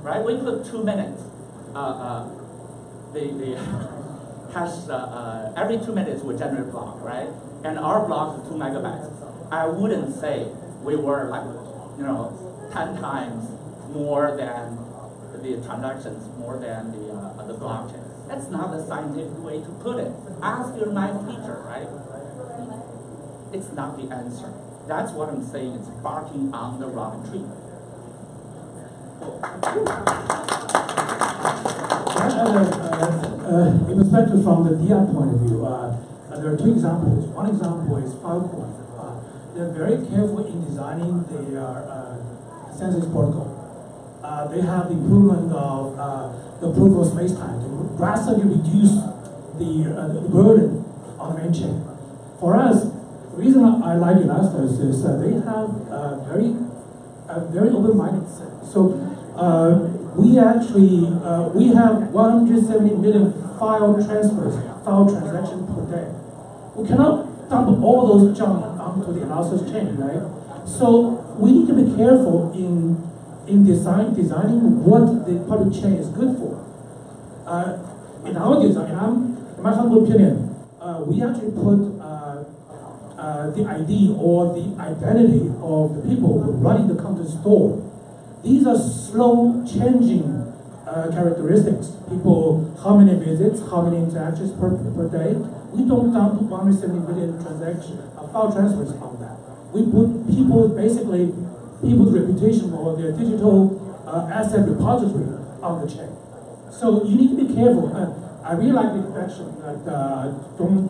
right? We put 2 minutes. The hash, every 2 minutes we generate a block, right? And our block is 2 megabytes. I wouldn't say we were like, 10 times more than the transactions, more than the blockchain. That's not the scientific way to put it. Ask your math teacher, right? It's not the answer. That's what I'm saying. It's barking on the wrong tree. In perspective from the DApp point of view, there are 2 examples. One example is Filecoin. They're very careful in designing their consensus protocol. They have the improvement of the proof of space-time to drastically reduce the burden on the main chain. For us, the reason I like Elastos is they have very open-minded. So we actually we have 170 million file transactions per day. We cannot dump all those junk onto the Elastos chain, right? So we need to be careful in designing what the public chain is good for. In our design, in my humble opinion, we actually put the ID or the identity of the people who are running the content store. These are slow changing characteristics. People, how many visits, how many interactions per day. We don't dump 170 million file transfers on that. We put people's reputation or their digital asset repository on the chain. So you need to be careful. I really like the expression that don't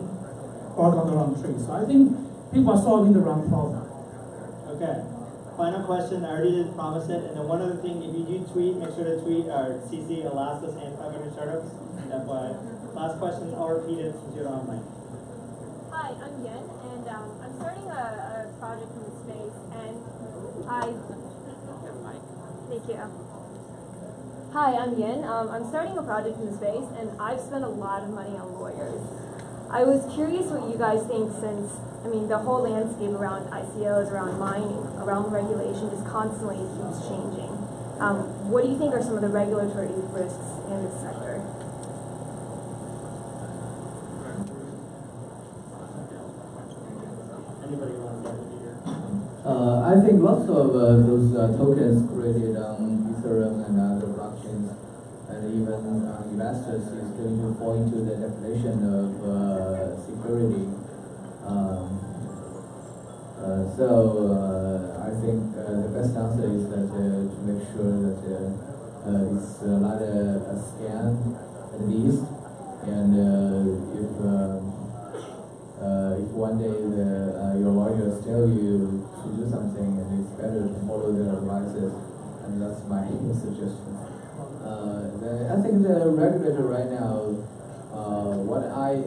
bark on the wrong tree. So I think people are solving the wrong problem. Okay. Final question. I already did promise it. And then one other thing, if you do tweet, make sure to tweet or CC Elastos and 500 startups. FYI. Last question. I'll repeat it since you're on mic. Hi, I'm Yen, and I'm starting a project in the space, and thank you. Hi, I'm Yen. I'm starting a project in the space, and I've spent a lot of money on lawyers. I was curious what you guys think, since, the whole landscape around ICOs, around mining, around regulation just constantly keeps changing. What do you think are some of the regulatory risks in this sector? Anybody want to get it here? I think lots of those tokens created on Ethereum and other blockchains, and even Elastos is going to fall into the definition of security. I think the best answer is that to make sure that it's not a scam, at least. And if one day your lawyers tell you to do something, and it's better to follow their advices, and that's my suggestion. I think the regulator right now, what I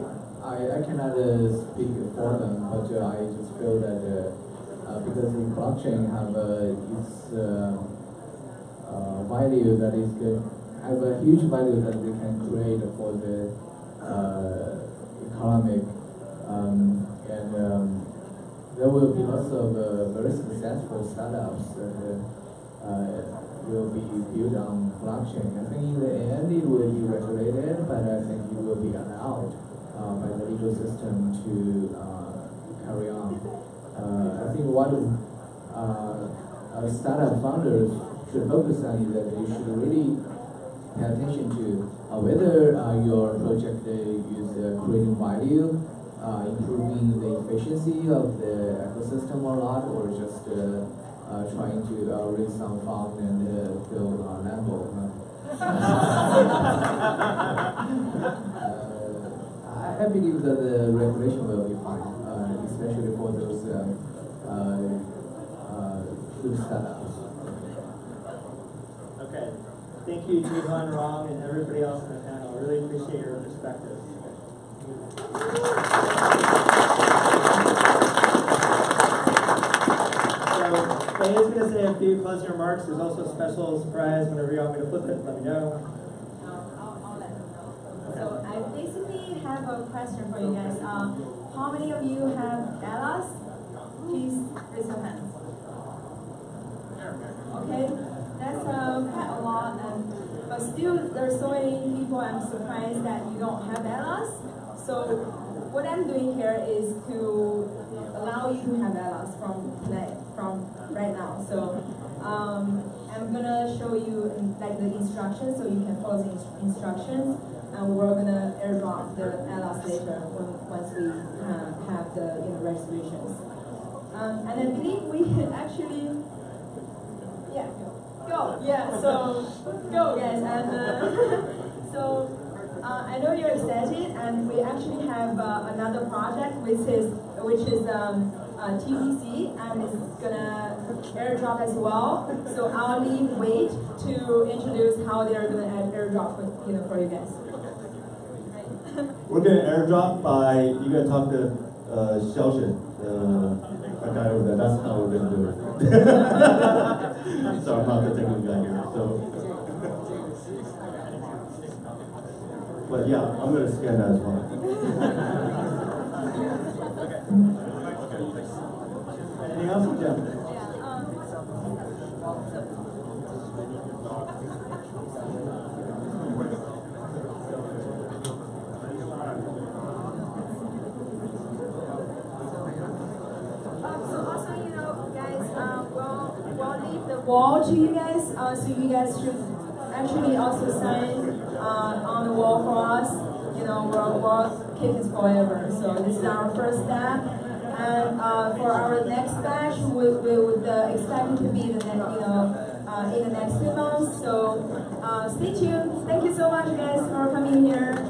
cannot speak for them, but I just feel that because the blockchain have its value that is good, have a huge value that they can create for the economic, and there will be lots of very successful startups that will be built on blockchain. I think in the end it will be regulated, but I think it will be allowed by the legal system to carry on. I think what startup founders should focus on is that they should really pay attention to whether your project is creating value, improving the efficiency of the ecosystem or not, or just trying to raise some fund and build a Lambo. I believe that the regulation will be fine, especially for those startups. Okay. Thank you, Jihan, Rong, and everybody else in the panel. Really appreciate your perspectives. Faye is going to say a few closing remarks. There's also a special surprise. Whenever you want me to flip it, let me know. I'll let them know. So I basically have a question for you guys. How many of you have Elas? Please raise your hands. Okay, that's quite a lot, but still there's so many people. I'm surprised that you don't have Elas. So what I'm doing here is to allow you to have Elas from right now. So I'm gonna show you like the instructions, so you can follow the instructions, and we're gonna airdrop the Elas later once we have the registrations. And I believe we actually, yeah, go, yeah. So go, guys, and so. I know you're excited, and we actually have another project which is TBC, and it's gonna airdrop as well. So I'll leave Wade to introduce how they're gonna airdrop for you guys. We're gonna airdrop by you gotta talk to Xiaoshen, a guy over there. That's how we're gonna do it. Sorry, I'm not the technical guy here. So. But yeah, I'm going to scan that as well. Anything else, Jeff? So also, guys, we'll leave the wall to you guys, so you guys should actually also sign on the wall for us. We'll keep this forever. So this is our first step, and for our next batch, we would expect it to be in the next 2 months. So stay tuned. Thank you so much, guys, for coming here.